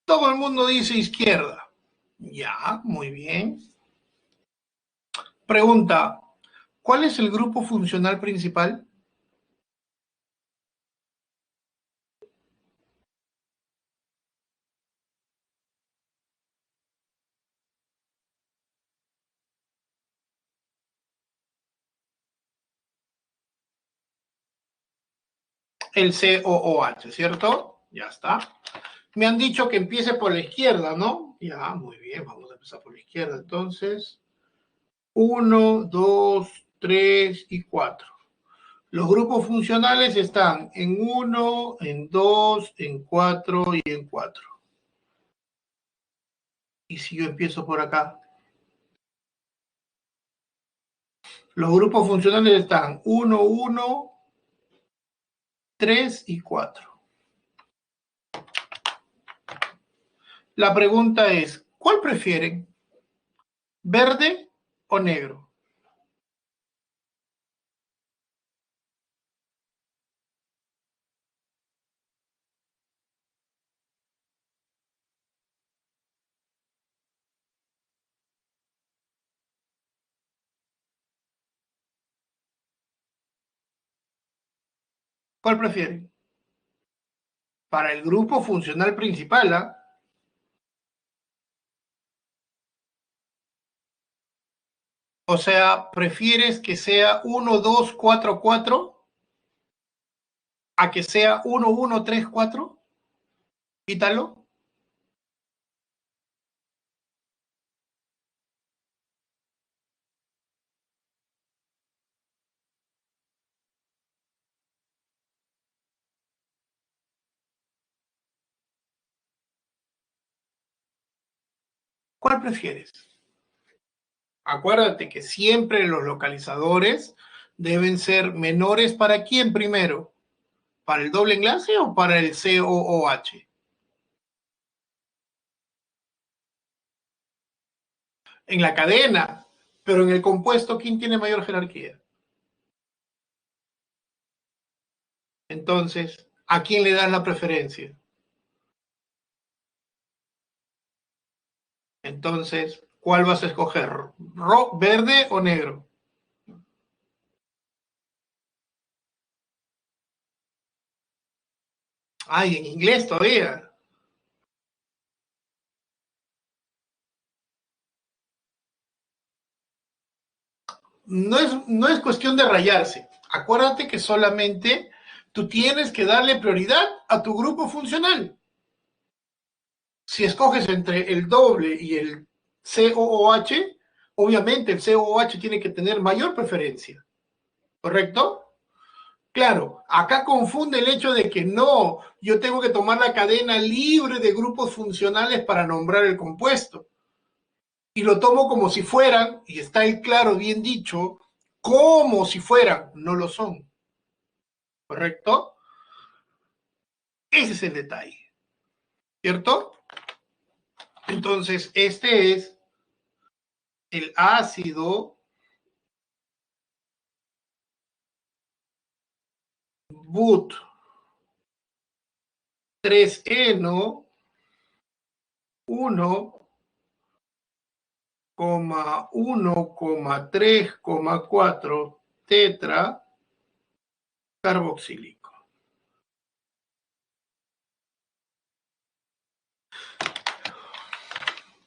Todo el mundo dice izquierda. Ya, muy bien. Pregunta, ¿cuál es el grupo funcional principal? El COOH, ¿cierto? Ya está. Me han dicho que empiece por la izquierda, ¿no? Ya, muy bien, vamos a empezar por la izquierda. Entonces, 1, 2, 3 y 4. Los grupos funcionales están en 1, en 2, en 4 y en 4. Y si yo empiezo por acá, los grupos funcionales están 1, 1, 3 y 4. La pregunta es, ¿cuál prefieren? ¿Verde o negro? ¿Cuál prefieren? Para el grupo funcional principal, ¿ah? O sea, ¿prefieres que sea 1, 2, 4, 4 a que sea 1, 1, 3, 4? Ítalo. ¿Cuál prefieres? Acuérdate que siempre los localizadores deben ser menores para quién primero, ¿para el doble enlace o para el COOH? En la cadena, pero en el compuesto, ¿quién tiene mayor jerarquía? Entonces, ¿a quién le das la preferencia? Entonces, ¿cuál vas a escoger? ¿Verde o negro? Ay, en inglés todavía. No es cuestión de rayarse. Acuérdate que solamente Tú tienes que darle prioridad a tu grupo funcional. Si escoges entre el doble y el COOH, obviamente el COOH tiene que tener mayor preferencia, ¿correcto? Claro, acá confunde el hecho de que no, yo tengo que tomar la cadena libre de grupos funcionales para nombrar el compuesto. Y lo tomo como si fueran, y está el claro bien dicho, como si fueran, no lo son. ¿Correcto? Ese es el detalle. ¿Cierto? Entonces, este es el ácido but 3-eno 1,1,3,4 tetra carboxílico.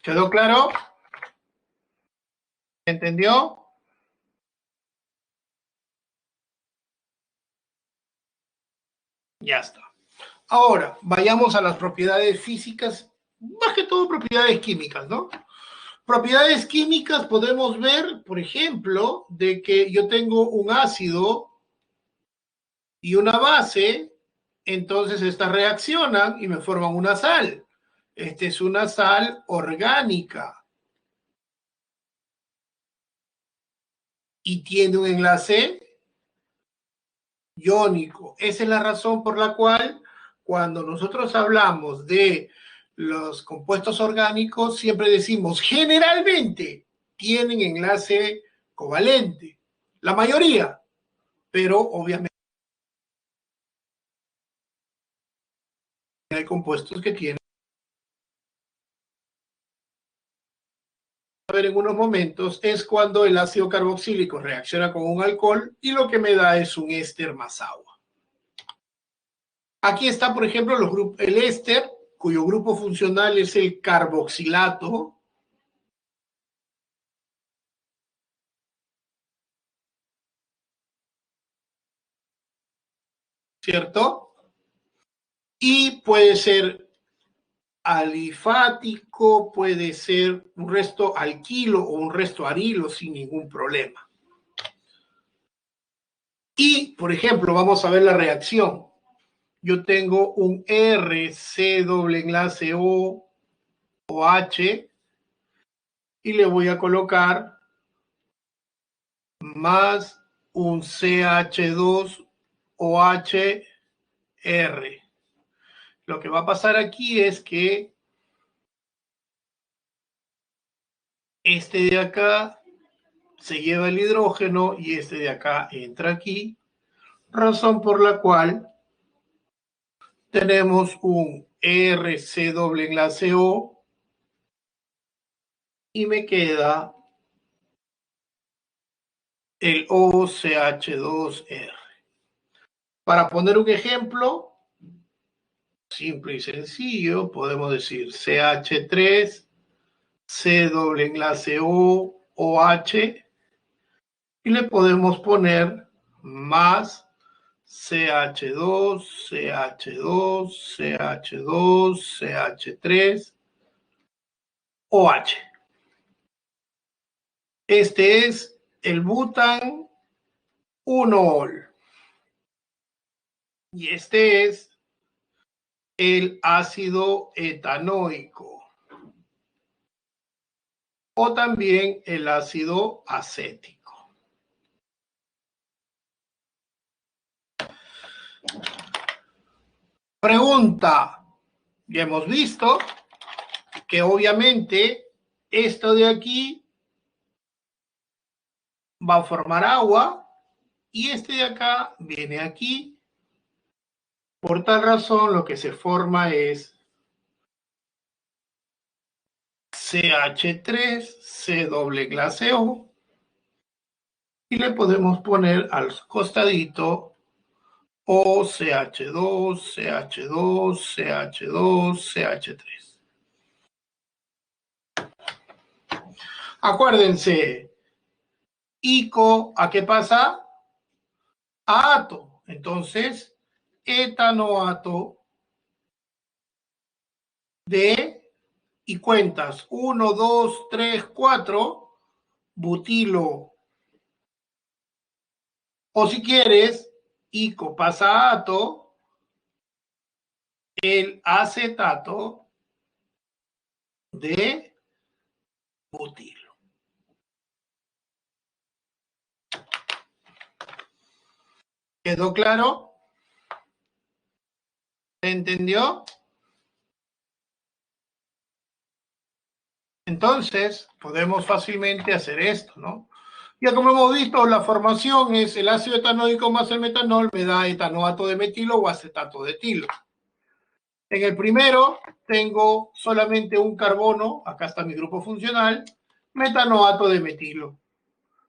¿Quedó claro? ¿Entendió? Ya está. Ahora, vayamos a las propiedades físicas, más que todo propiedades químicas, ¿no? Propiedades químicas podemos ver, por ejemplo, de que yo tengo un ácido y una base, entonces estas reaccionan y me forman una sal. Esta es una sal orgánica y tiene un enlace iónico. Esa es la razón por la cual cuando nosotros hablamos de los compuestos orgánicos, siempre decimos generalmente tienen enlace covalente. La mayoría, pero obviamente hay compuestos que tienen. A ver en unos momentos es cuando el ácido carboxílico reacciona con un alcohol y lo que me da es un éster más agua. Aquí está, por ejemplo, el éster, cuyo grupo funcional es el carboxilato, ¿cierto? Y puede ser alifático, puede ser un resto alquilo o un resto arilo sin ningún problema. Y, por ejemplo, vamos a ver la reacción. Yo tengo un RC doble enlace O o H y le voy a colocar más un CH2OHR. Lo que va a pasar aquí es que este de acá se lleva el hidrógeno y este de acá entra aquí, razón por la cual tenemos un RC doble enlace O y me queda el OCH2R. Para poner un ejemplo simple y sencillo, podemos decir CH3, C doble enlace O, OH, y le podemos poner más CH2, CH2, CH2, CH3, OH. Este es el butan 1-ol. Y este es el ácido etanoico. O también el ácido acético. Pregunta. Ya hemos visto que obviamente esto de aquí va a formar agua y este de acá viene aquí. Por tal razón, lo que se forma es CH3, C doble enlace O, y le podemos poner al costadito OCH2, CH2, CH2, CH3. Acuérdense, ICO, ¿a qué pasa? A ato. Entonces, etanoato de, y cuentas, 1, 2, 3, 4, butilo. O si quieres, ICO pasa ato, el acetato de butilo. ¿Quedó claro? ¿Se entendió? Entonces, podemos fácilmente hacer esto, ¿no? Ya como hemos visto, la formación es el ácido etanoico más el metanol, me da etanoato de metilo o acetato de etilo. En el primero tengo solamente un carbono, acá está mi grupo funcional, metanoato de metilo.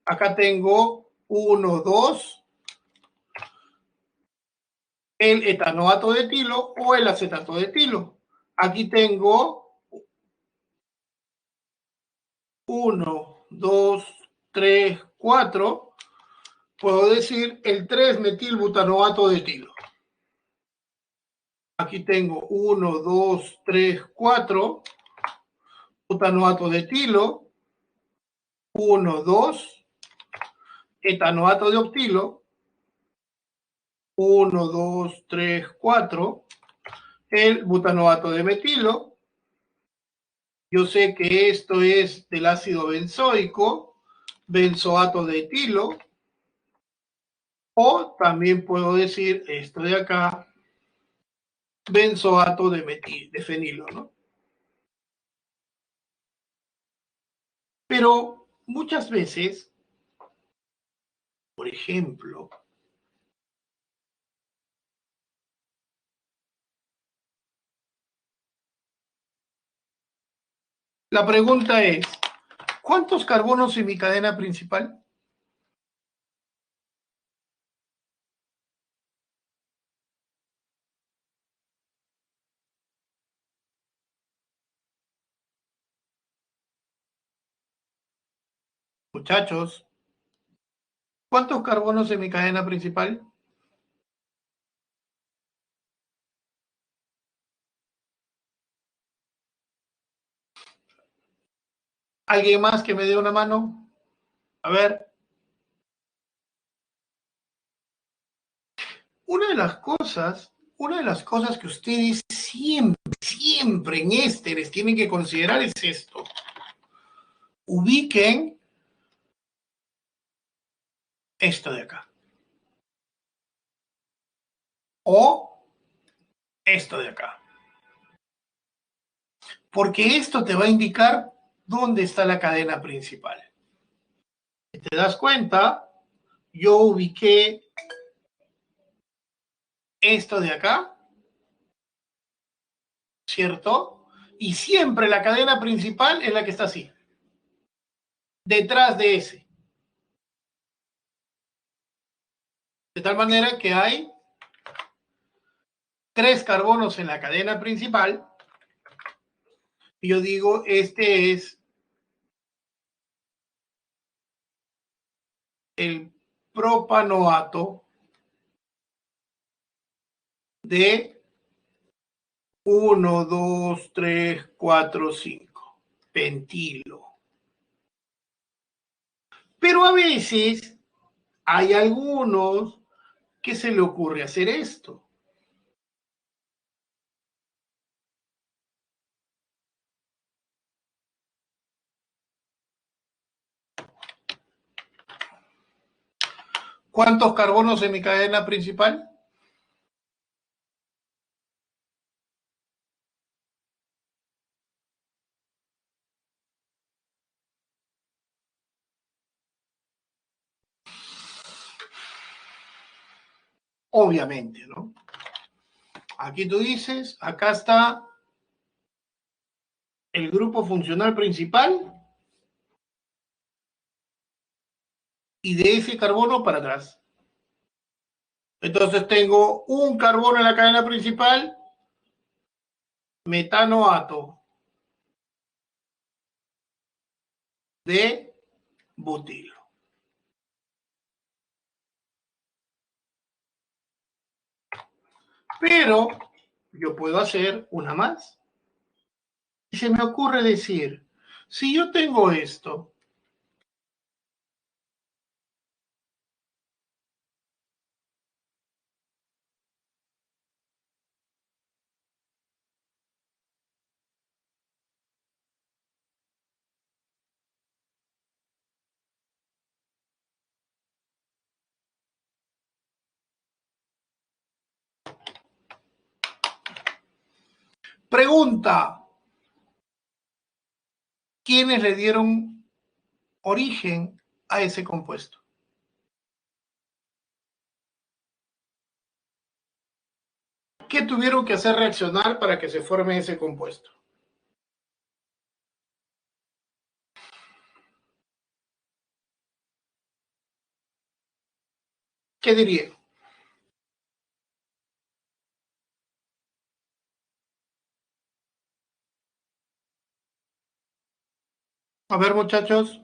Acá tengo 1, 2, el etanoato de etilo o el acetato de etilo. Aquí tengo 1, 2, 3, 4. Puedo decir el 3-metilbutanoato de etilo. Aquí tengo 1, 2, 3, 4 butanoato de etilo, 1, 2, etanoato de octilo, 1, 2, 3, 4, el butanoato de metilo. Yo sé que esto es del ácido benzoico, benzoato de etilo, o también puedo decir esto de acá, benzoato de fenilo, ¿no? Pero muchas veces, por ejemplo, la pregunta es, ¿cuántos carbonos en mi cadena principal? Muchachos, ¿cuántos carbonos en mi cadena principal? ¿Alguien más que me dé una mano? A ver, una de las cosas que ustedes siempre en este les tienen que considerar es esto. Ubiquen esto de acá. O esto de acá. Porque esto te va a indicar dónde está la cadena principal. Si te das cuenta, yo ubiqué esto de acá, ¿cierto? Y siempre la cadena principal es la que está así, detrás de ese. De tal manera que hay 3 carbonos en la cadena principal. Y yo digo, este es el propanoato de 1, 2, 3, 4, 5. Pentilo. Pero a veces hay algunos que se le ocurre hacer esto. ¿Cuántos carbonos en mi cadena principal? Obviamente, ¿no? Aquí tú dices, acá está el grupo funcional principal y de ese carbono para atrás. Entonces tengo un carbono en la cadena principal, metanoato de butilo. Pero yo puedo hacer una más. Y se me ocurre decir, si yo tengo esto, pregunta, ¿quiénes le dieron origen a ese compuesto? ¿Qué tuvieron que hacer reaccionar para que se forme ese compuesto? ¿Qué diría? A ver, muchachos,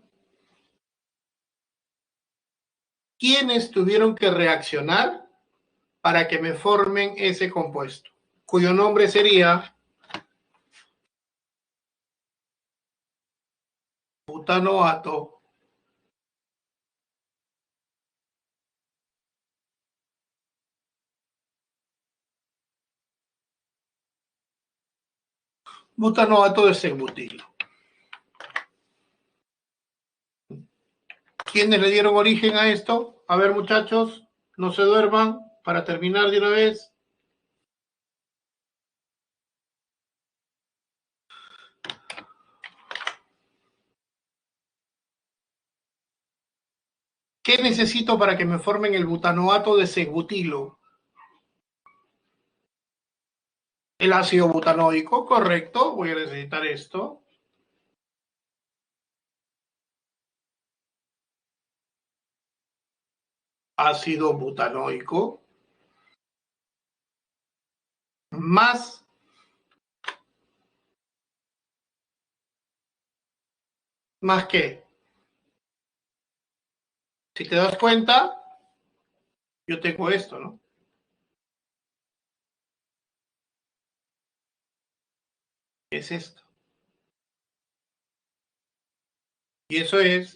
¿quiénes tuvieron que reaccionar para que me formen ese compuesto? Cuyo nombre sería butanoato butanoato de C-butilo. ¿Quiénes le dieron origen a esto? A ver, muchachos, no se duerman para terminar de una vez. ¿Qué necesito para que me formen el butanoato de C-butilo? El ácido butanoico, correcto. Voy a necesitar esto. Ácido butanoico. Más que, si te das cuenta, yo tengo esto, ¿no? Es esto. Y eso es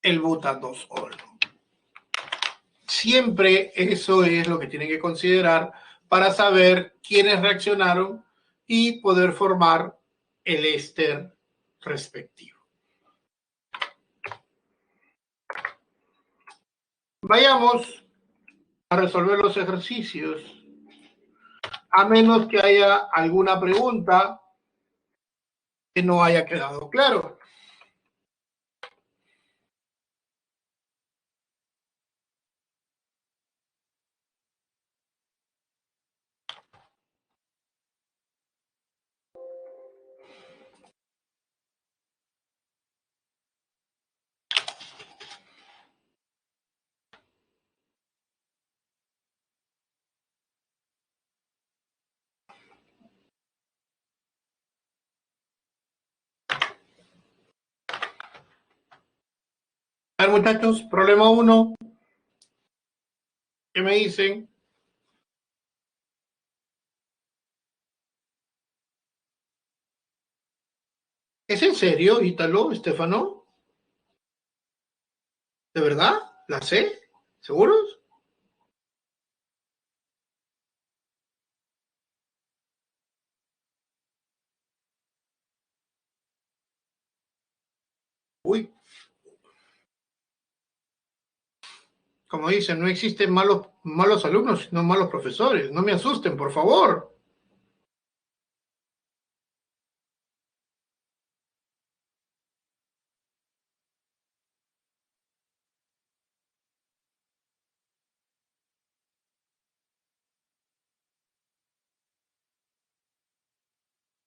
el butanol. Siempre eso es lo que tienen que considerar para saber quiénes reaccionaron y poder formar el éster respectivo. Vayamos a resolver los ejercicios, a menos que haya alguna pregunta que no haya quedado claro. A ver, muchachos, problema 1, ¿qué me dicen? ¿Es en serio, Ítalo, Estefano? ¿De verdad? ¿La sé? ¿Seguros? Uy, como dicen, no existen malos alumnos, sino malos profesores. No me asusten, por favor.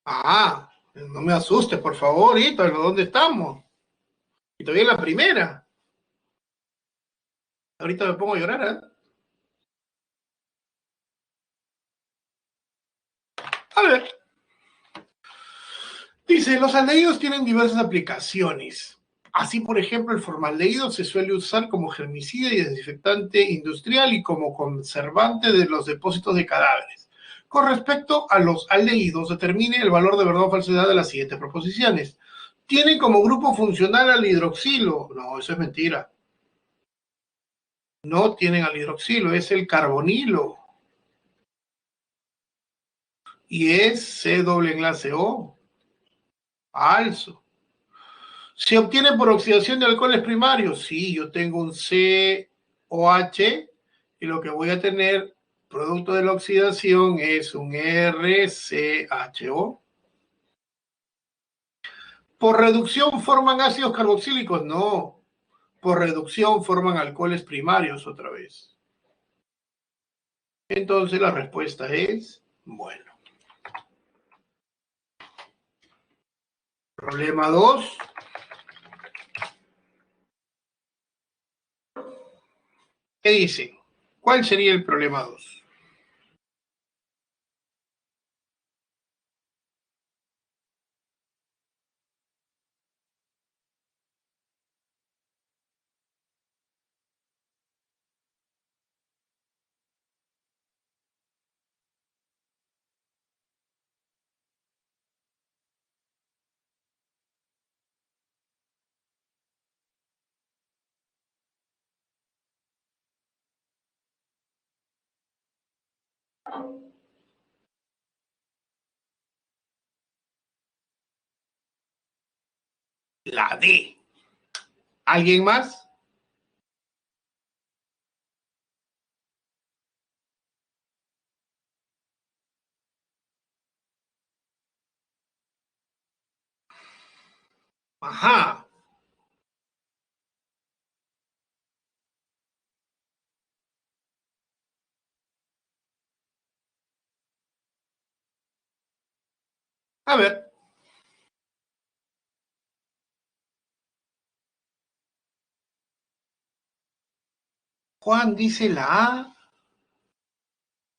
Ah, no me asustes, por favor, Ítalo, ¿dónde estamos? Y todavía en la primera. Ahorita me pongo a llorar, ¿eh? A ver, dice, los aldehídos tienen diversas aplicaciones. Así, por ejemplo, el formaldehído se suele usar como germicida y desinfectante industrial y como conservante de los depósitos de cadáveres. Con respecto a los aldehídos, determine el valor de verdad o falsedad de las siguientes proposiciones. ¿Tienen como grupo funcional al hidroxilo? No, eso es mentira. No tienen al hidroxilo, es el carbonilo. Y es C doble enlace O. Falso. ¿Se obtiene por oxidación de alcoholes primarios? Sí, yo tengo un COH y lo que voy a tener producto de la oxidación es un RCHO. ¿Por reducción forman ácidos carboxílicos? No. Por reducción forman alcoholes primarios otra vez. Entonces la respuesta es, bueno. Problema 2. ¿Qué dice? ¿Cuál sería el problema 2? La D. ¿Alguien más? Ajá. A ver. Juan dice la A.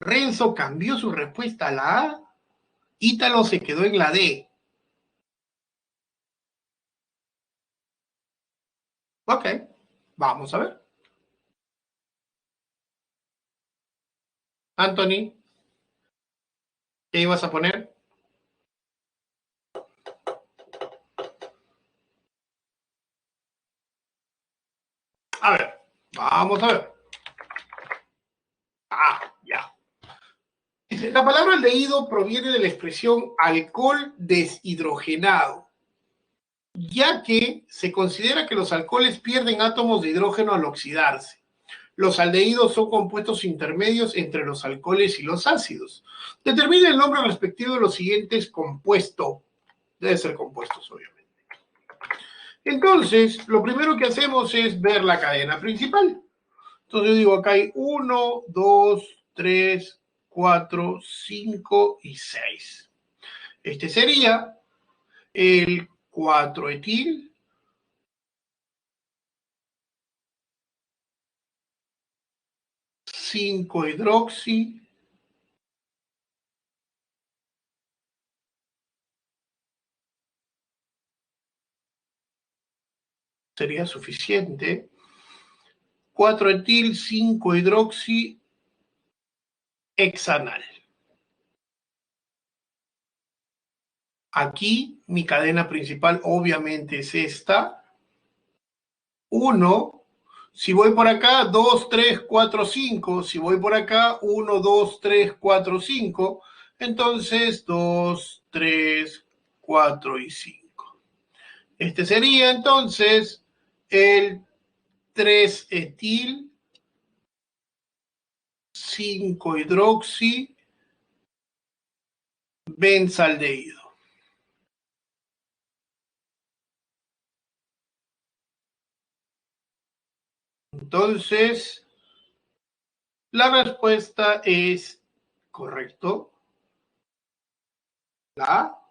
Renzo cambió su respuesta a la A. Ítalo se quedó en la D. Ok. Vamos a ver. Anthony, ¿qué ibas a poner? A ver. Vamos a ver. Ah, ya. La palabra aldehído proviene de la expresión alcohol deshidrogenado, ya que se considera que los alcoholes pierden átomos de hidrógeno al oxidarse. Los aldehídos son compuestos intermedios entre los alcoholes y los ácidos. Determina el nombre respectivo de los siguientes compuestos. Debe ser compuestos, obviamente. Entonces, lo primero que hacemos es ver la cadena principal. Entonces yo digo, acá hay 1, 2, 3, 4, 5 y 6. Este sería el 4-etil, 5-hidroxi, sería suficiente. 4-etil, 5-hidroxi, hexanal. Aquí mi cadena principal obviamente es esta. 1, si voy por acá, 2, 3, 4, 5. Si voy por acá, 1, 2, 3, 4, 5. Entonces, 2, 3, 4 y 5. Este sería entonces el 3-etil, 5-hidroxi, benzaldehído. Entonces, la respuesta es correcto. La A.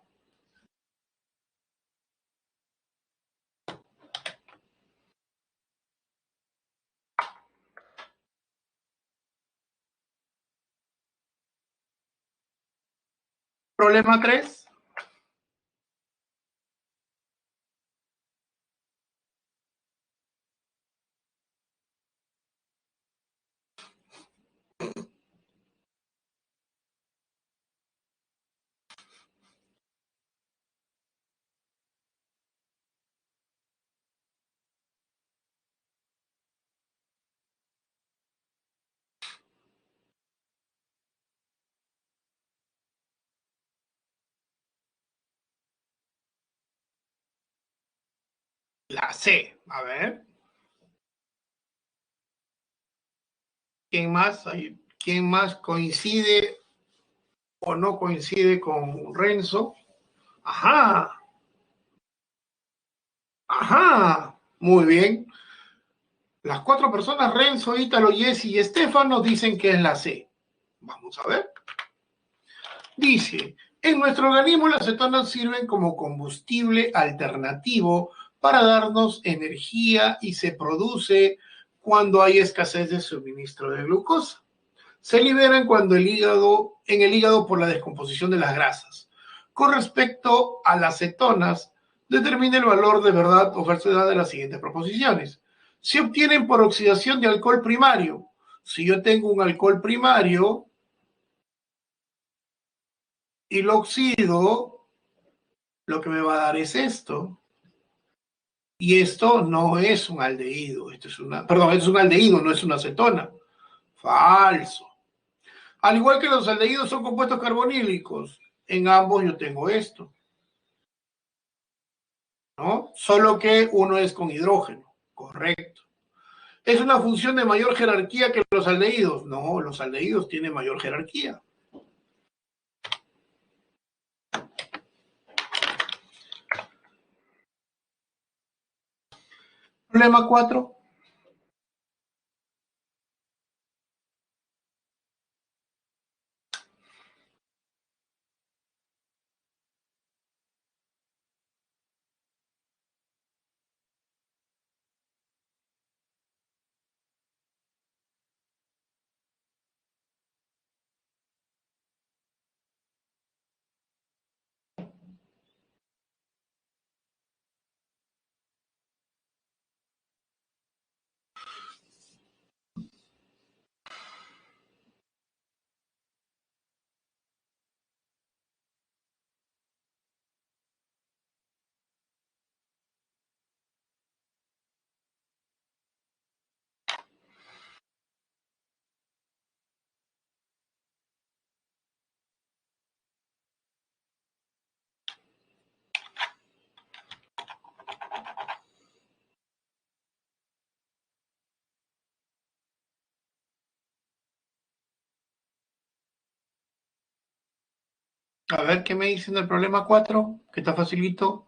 Problema 3. La C. A ver. ¿Quién más? ¿Quién más coincide o no coincide con Renzo? Ajá. Ajá. Muy bien. Las cuatro personas, Renzo, Ítalo, Jesse y Estefano, dicen que es la C. Vamos a ver. Dice, en nuestro organismo las cetonas sirven como combustible alternativo para darnos energía y se produce cuando hay escasez de suministro de glucosa. Se liberan cuando en el hígado por la descomposición de las grasas. Con respecto a las cetonas, determina el valor de verdad o falsedad de las siguientes proposiciones. Se obtienen por oxidación de alcohol primario. Si yo tengo un alcohol primario y lo oxido, lo que me va a dar es esto. Y esto no es un aldehído. Esto es un aldehído, no es una acetona. Falso. Al igual que los aldehídos son compuestos carbonílicos, en ambos yo tengo esto, ¿no? Solo que uno es con hidrógeno, correcto. ¿Es una función de mayor jerarquía que los aldehídos? No, los aldehídos tienen mayor jerarquía. Problema 4. A ver qué me dicen del problema 4, que está facilito.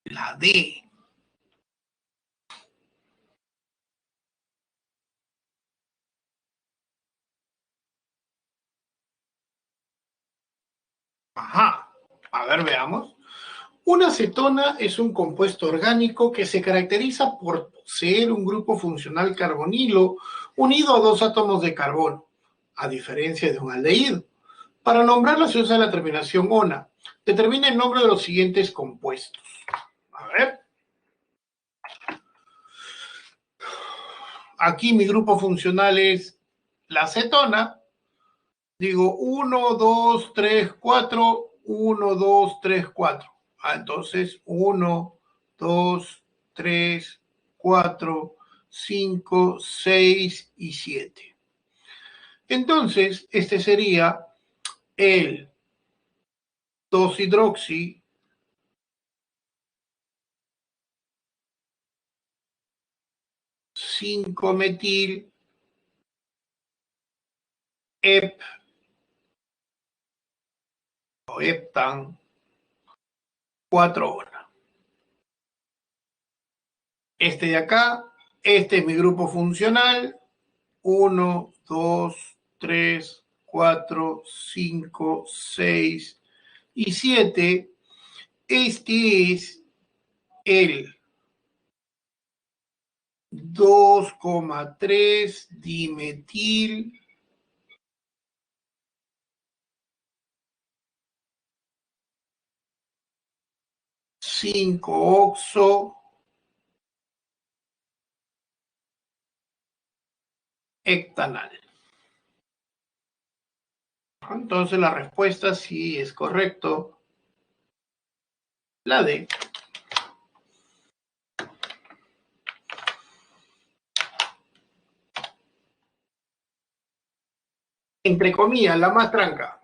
La D. Ajá. A ver, veamos. Una acetona es un compuesto orgánico que se caracteriza por poseer un grupo funcional carbonilo unido a dos átomos de carbono, a diferencia de un aldehído. Para nombrarlo se usa la terminación ona. Determina el nombre de los siguientes compuestos. A ver. Aquí mi grupo funcional es la acetona. Digo 1, 2, 3, 4, 1, 2, 3, 4. Entonces 1, 2, 3, 4, 5, 6 y 7. Entonces, este sería el 2-hidroxi 5-metil hep o heptan 4 horas. Este de acá, este es mi grupo funcional. 1, 2, 3, 4, 5, 6 y 7. Este es el 2,3 dimetil 5-oxo hectanal. Entonces la respuesta sí es correcto. La D. Entre comillas, la más tranca.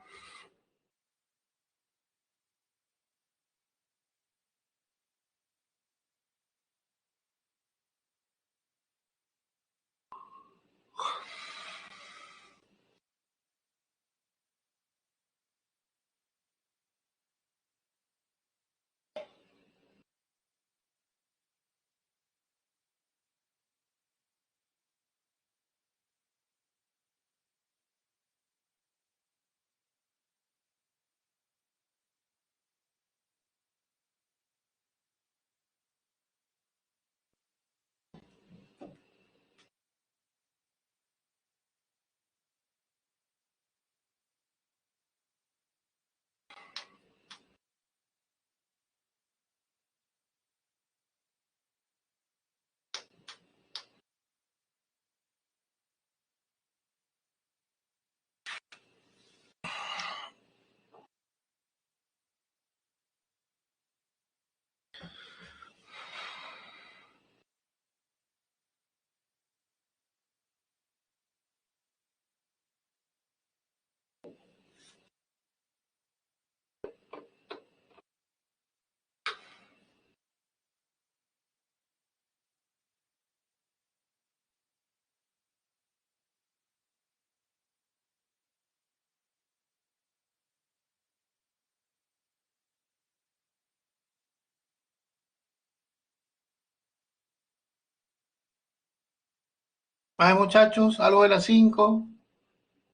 Vale, muchachos, algo de las 5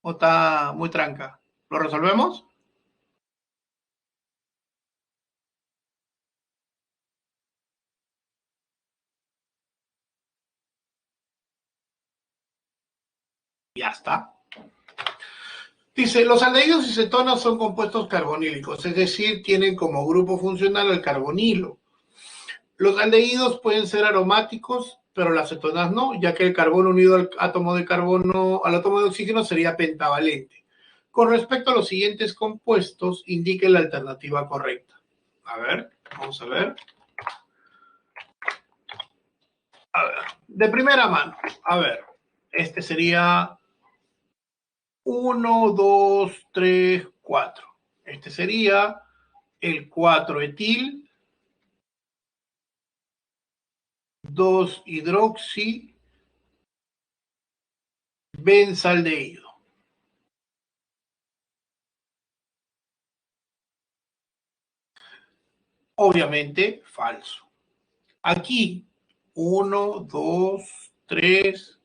o está muy tranca. ¿Lo resolvemos? Ya está. Dice, los aldehídos y cetonas son compuestos carbonílicos, es decir, tienen como grupo funcional el carbonilo. Los aldehídos pueden ser aromáticos, pero las cetonas no, ya que el carbono unido al átomo de carbono, al átomo de oxígeno sería pentavalente. Con respecto a los siguientes compuestos, indique la alternativa correcta. A ver, vamos a ver. A ver, de primera mano, a ver, este sería 1, 2, 3, 4. Este sería el 4-etil, 2-hidroxi, benzaldehído. Obviamente, falso. Aquí, 1, 2, 3,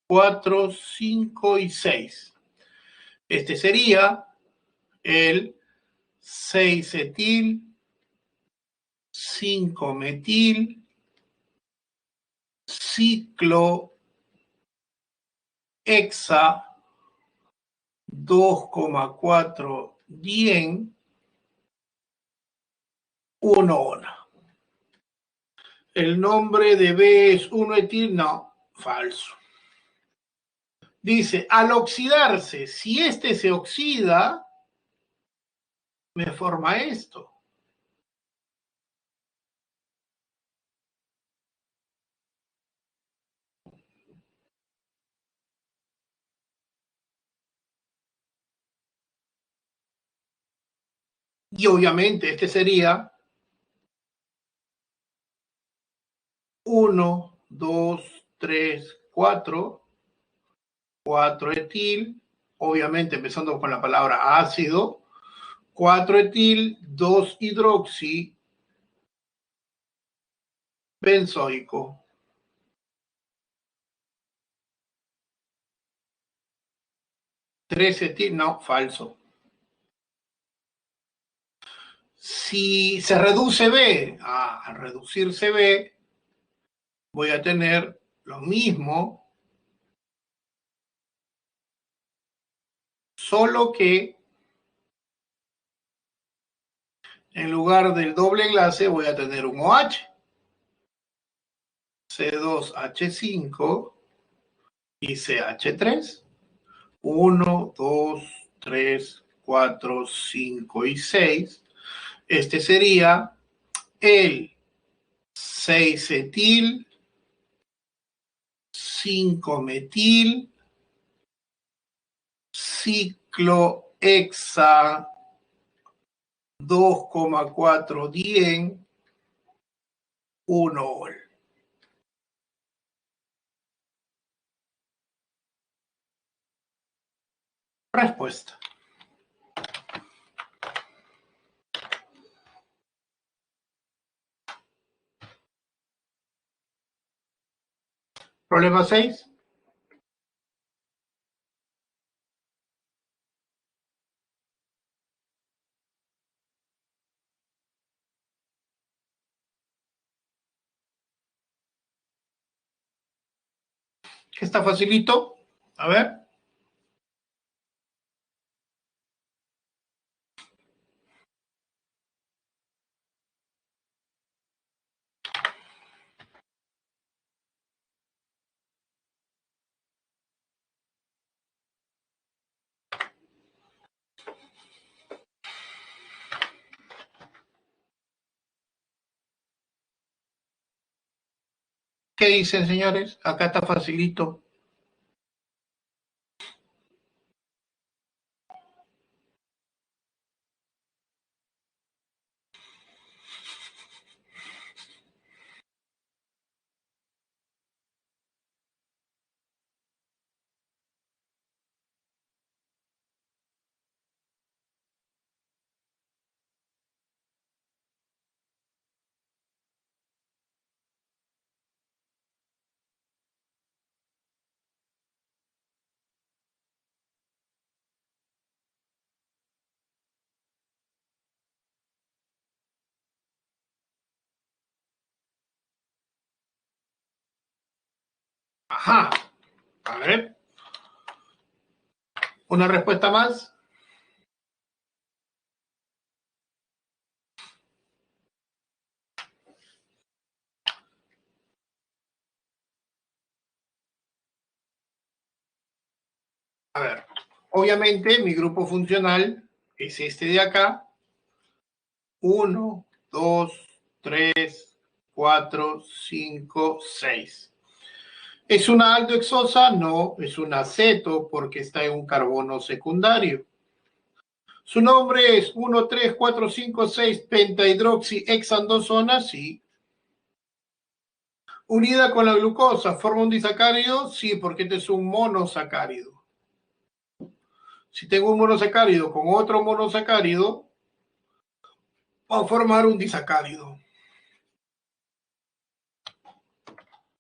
4, 5 y 6. Este sería el 6-etil, 5-metil, ciclohexa 2,4-dien, 1-ona. El nombre de B es 1-etil, no, falso. Dice, al oxidarse, si este se oxida, me forma esto. Y obviamente este sería 1, 2, 3, 4, 4-etil, obviamente empezando con la palabra ácido, 4-etil, 2-hidroxi, benzoico. 3-etil, no, falso. Si se reduce B, al reducirse B, voy a tener lo mismo, solo que En lugar del doble enlace voy a tener un OH. C2H5 y CH3. 1, 2, 3, 4, 5 y 6. Este sería el 6-etil, 5-metil, ciclohexa 2,4-dien, 1-ol. Respuesta. Problema 6. Está facilito. A ver. ¿Qué dicen, señores? Acá está facilito. Ajá. A ver. Una respuesta más. A ver. Obviamente mi grupo funcional es este de acá. 1, 2, 3, 4, 5, 6. ¿Es una aldohexosa? No, es un aceto porque está en un carbono secundario. Su nombre es 1, 3, 4, 5, 6 pentahidroxihexandosona, sí. Unida con la glucosa, ¿forma un disacárido? Sí, porque este es un monosacárido. Si tengo un monosacárido con otro monosacárido, va a formar un disacárido.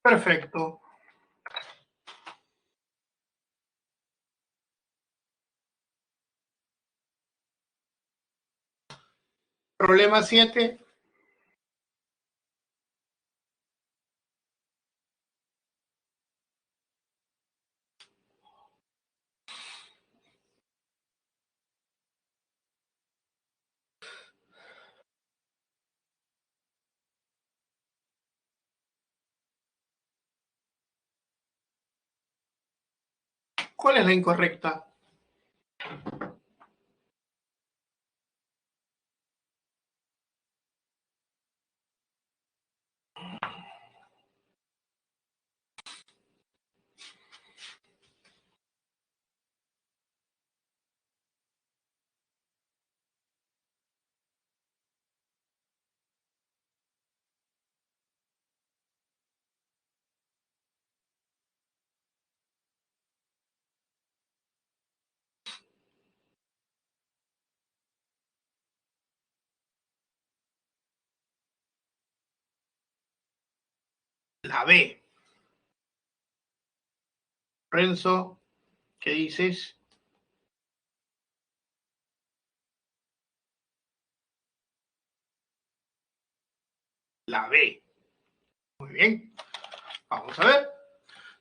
Perfecto. Problema 7. ¿Cuál es la incorrecta? La B. Renzo, ¿qué dices? La B. Muy bien. Vamos a ver.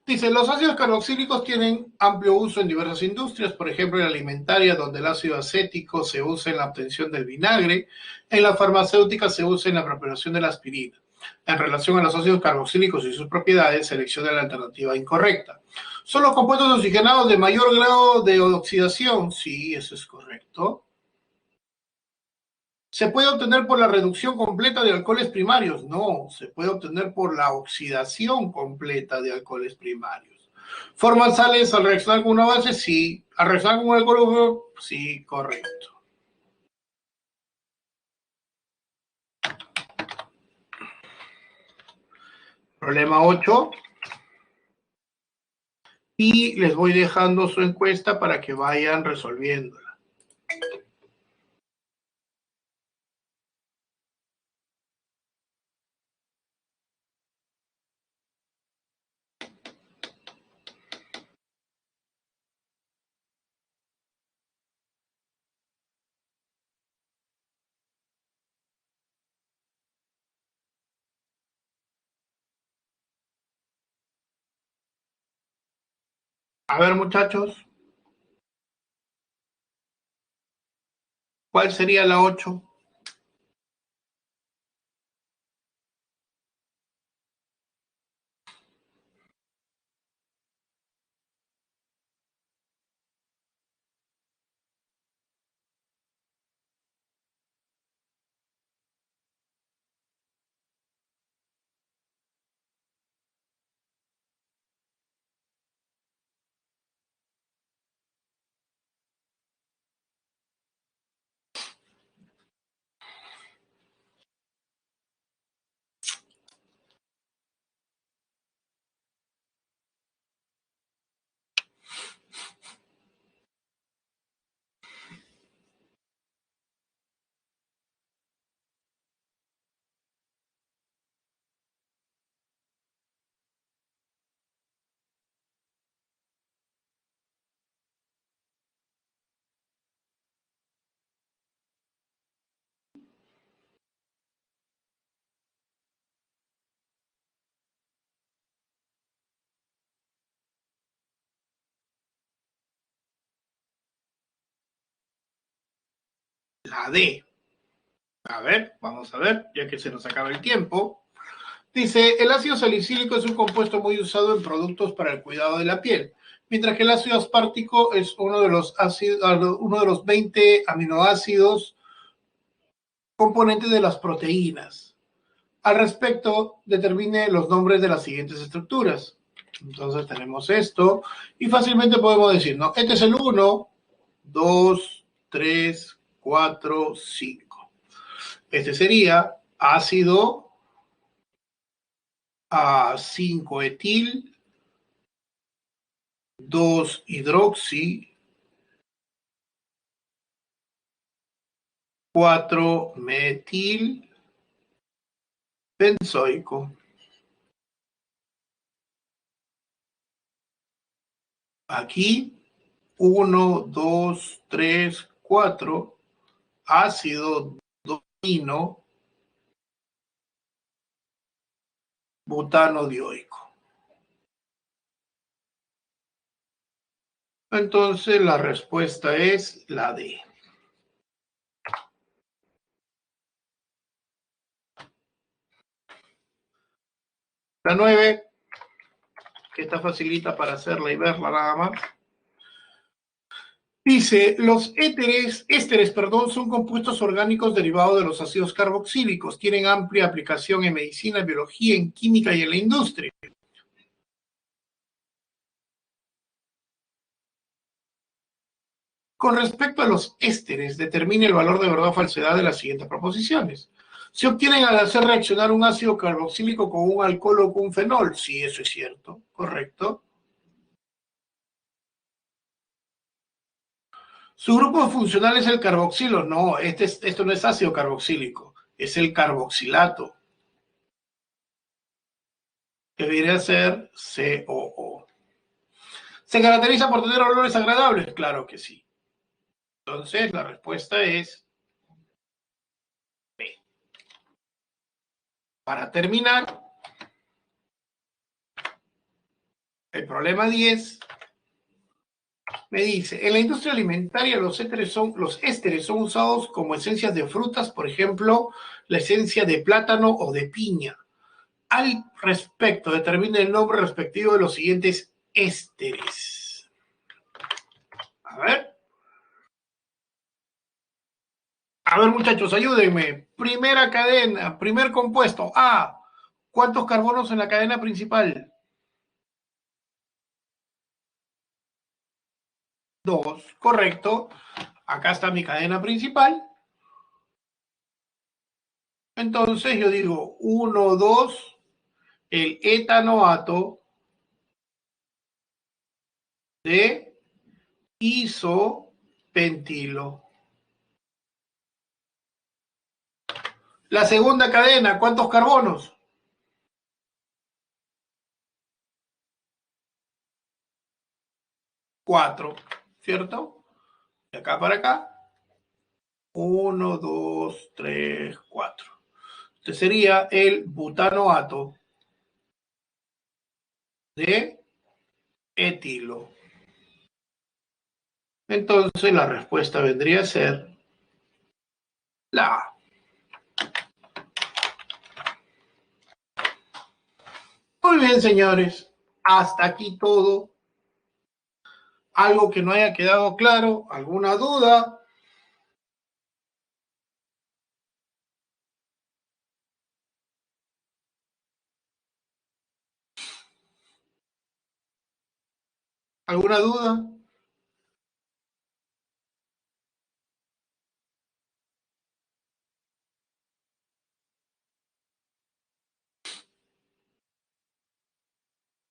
Dice, los ácidos carboxílicos tienen amplio uso en diversas industrias, por ejemplo, en la alimentaria, donde el ácido acético se usa en la obtención del vinagre, en la farmacéutica se usa en la preparación de la aspirina. En relación a los ácidos carboxílicos y sus propiedades, selecciona la alternativa incorrecta. ¿Son los compuestos oxigenados de mayor grado de oxidación? Sí, eso es correcto. ¿Se puede obtener por la reducción completa de alcoholes primarios? No, se puede obtener por la oxidación completa de alcoholes primarios. ¿Forman sales al reaccionar con una base? Sí. ¿Al reaccionar con un alcohol? Sí, correcto. Problema 8. Y les voy dejando su encuesta para que vayan resolviéndola. A ver, muchachos, ¿cuál sería la 8? La D. A ver, vamos a ver, ya que se nos acaba el tiempo. Dice, el ácido salicílico es un compuesto muy usado en productos para el cuidado de la piel, mientras que el ácido aspartico es uno de los 20 aminoácidos componentes de las proteínas. Al respecto, determine los nombres de las siguientes estructuras. Entonces tenemos esto y fácilmente podemos decir, ¿no? Este es el 1, 2, 3, 4, 5. Este sería ácido a 5-etil, 2-hidroxi, 4-metil benzoico. Aquí 1, 2, 3, 4, ácido domino, butano dioico. Entonces la respuesta es la D. La 9, que está facilita para hacerla y verla nada más. Dice, los ésteres, son compuestos orgánicos derivados de los ácidos carboxílicos. Tienen amplia aplicación en medicina, biología, en química y en la industria. Con respecto a los ésteres, determine el valor de verdad o falsedad de las siguientes proposiciones. Se obtienen al hacer reaccionar un ácido carboxílico con un alcohol o con un fenol. Sí, eso es cierto. Correcto. Su grupo funcional es el carboxilo. No, esto no es ácido carboxílico. Es el carboxilato, que debería ser COO. ¿Se caracteriza por tener olores agradables? Claro que sí. Entonces, la respuesta es B. Para terminar, El problema 10 me dice, en la industria alimentaria los ésteres son usados como esencias de frutas, por ejemplo, la esencia de plátano o de piña. Al respecto, determine el nombre respectivo de los siguientes ésteres. A ver. A ver, muchachos, ayúdenme. Primera cadena, primer compuesto. A. ¿Cuántos carbonos en la cadena principal? 2. Correcto. Acá está mi cadena principal. Entonces yo digo 1, 2, el etanoato de isopentilo. La segunda cadena, ¿cuántos carbonos? 4, ¿cierto? De acá para acá. 1, 2, 3, 4. Este sería el butanoato de etilo. Entonces la respuesta vendría a ser la A. Muy bien, señores. Hasta aquí todo. ¿Algo que no haya quedado claro? ¿Alguna duda? ¿Alguna duda?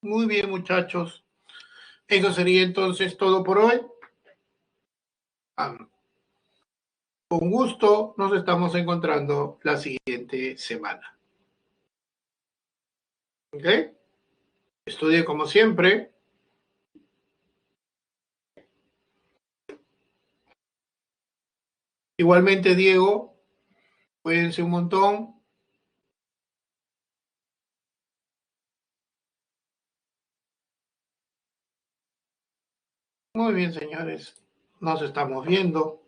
Muy bien, muchachos. Eso sería entonces todo por hoy. Ah, con gusto nos estamos encontrando la siguiente semana. ¿Ok? Estudie como siempre. Igualmente, Diego, cuídense un montón. Muy bien, señores. Nos estamos viendo.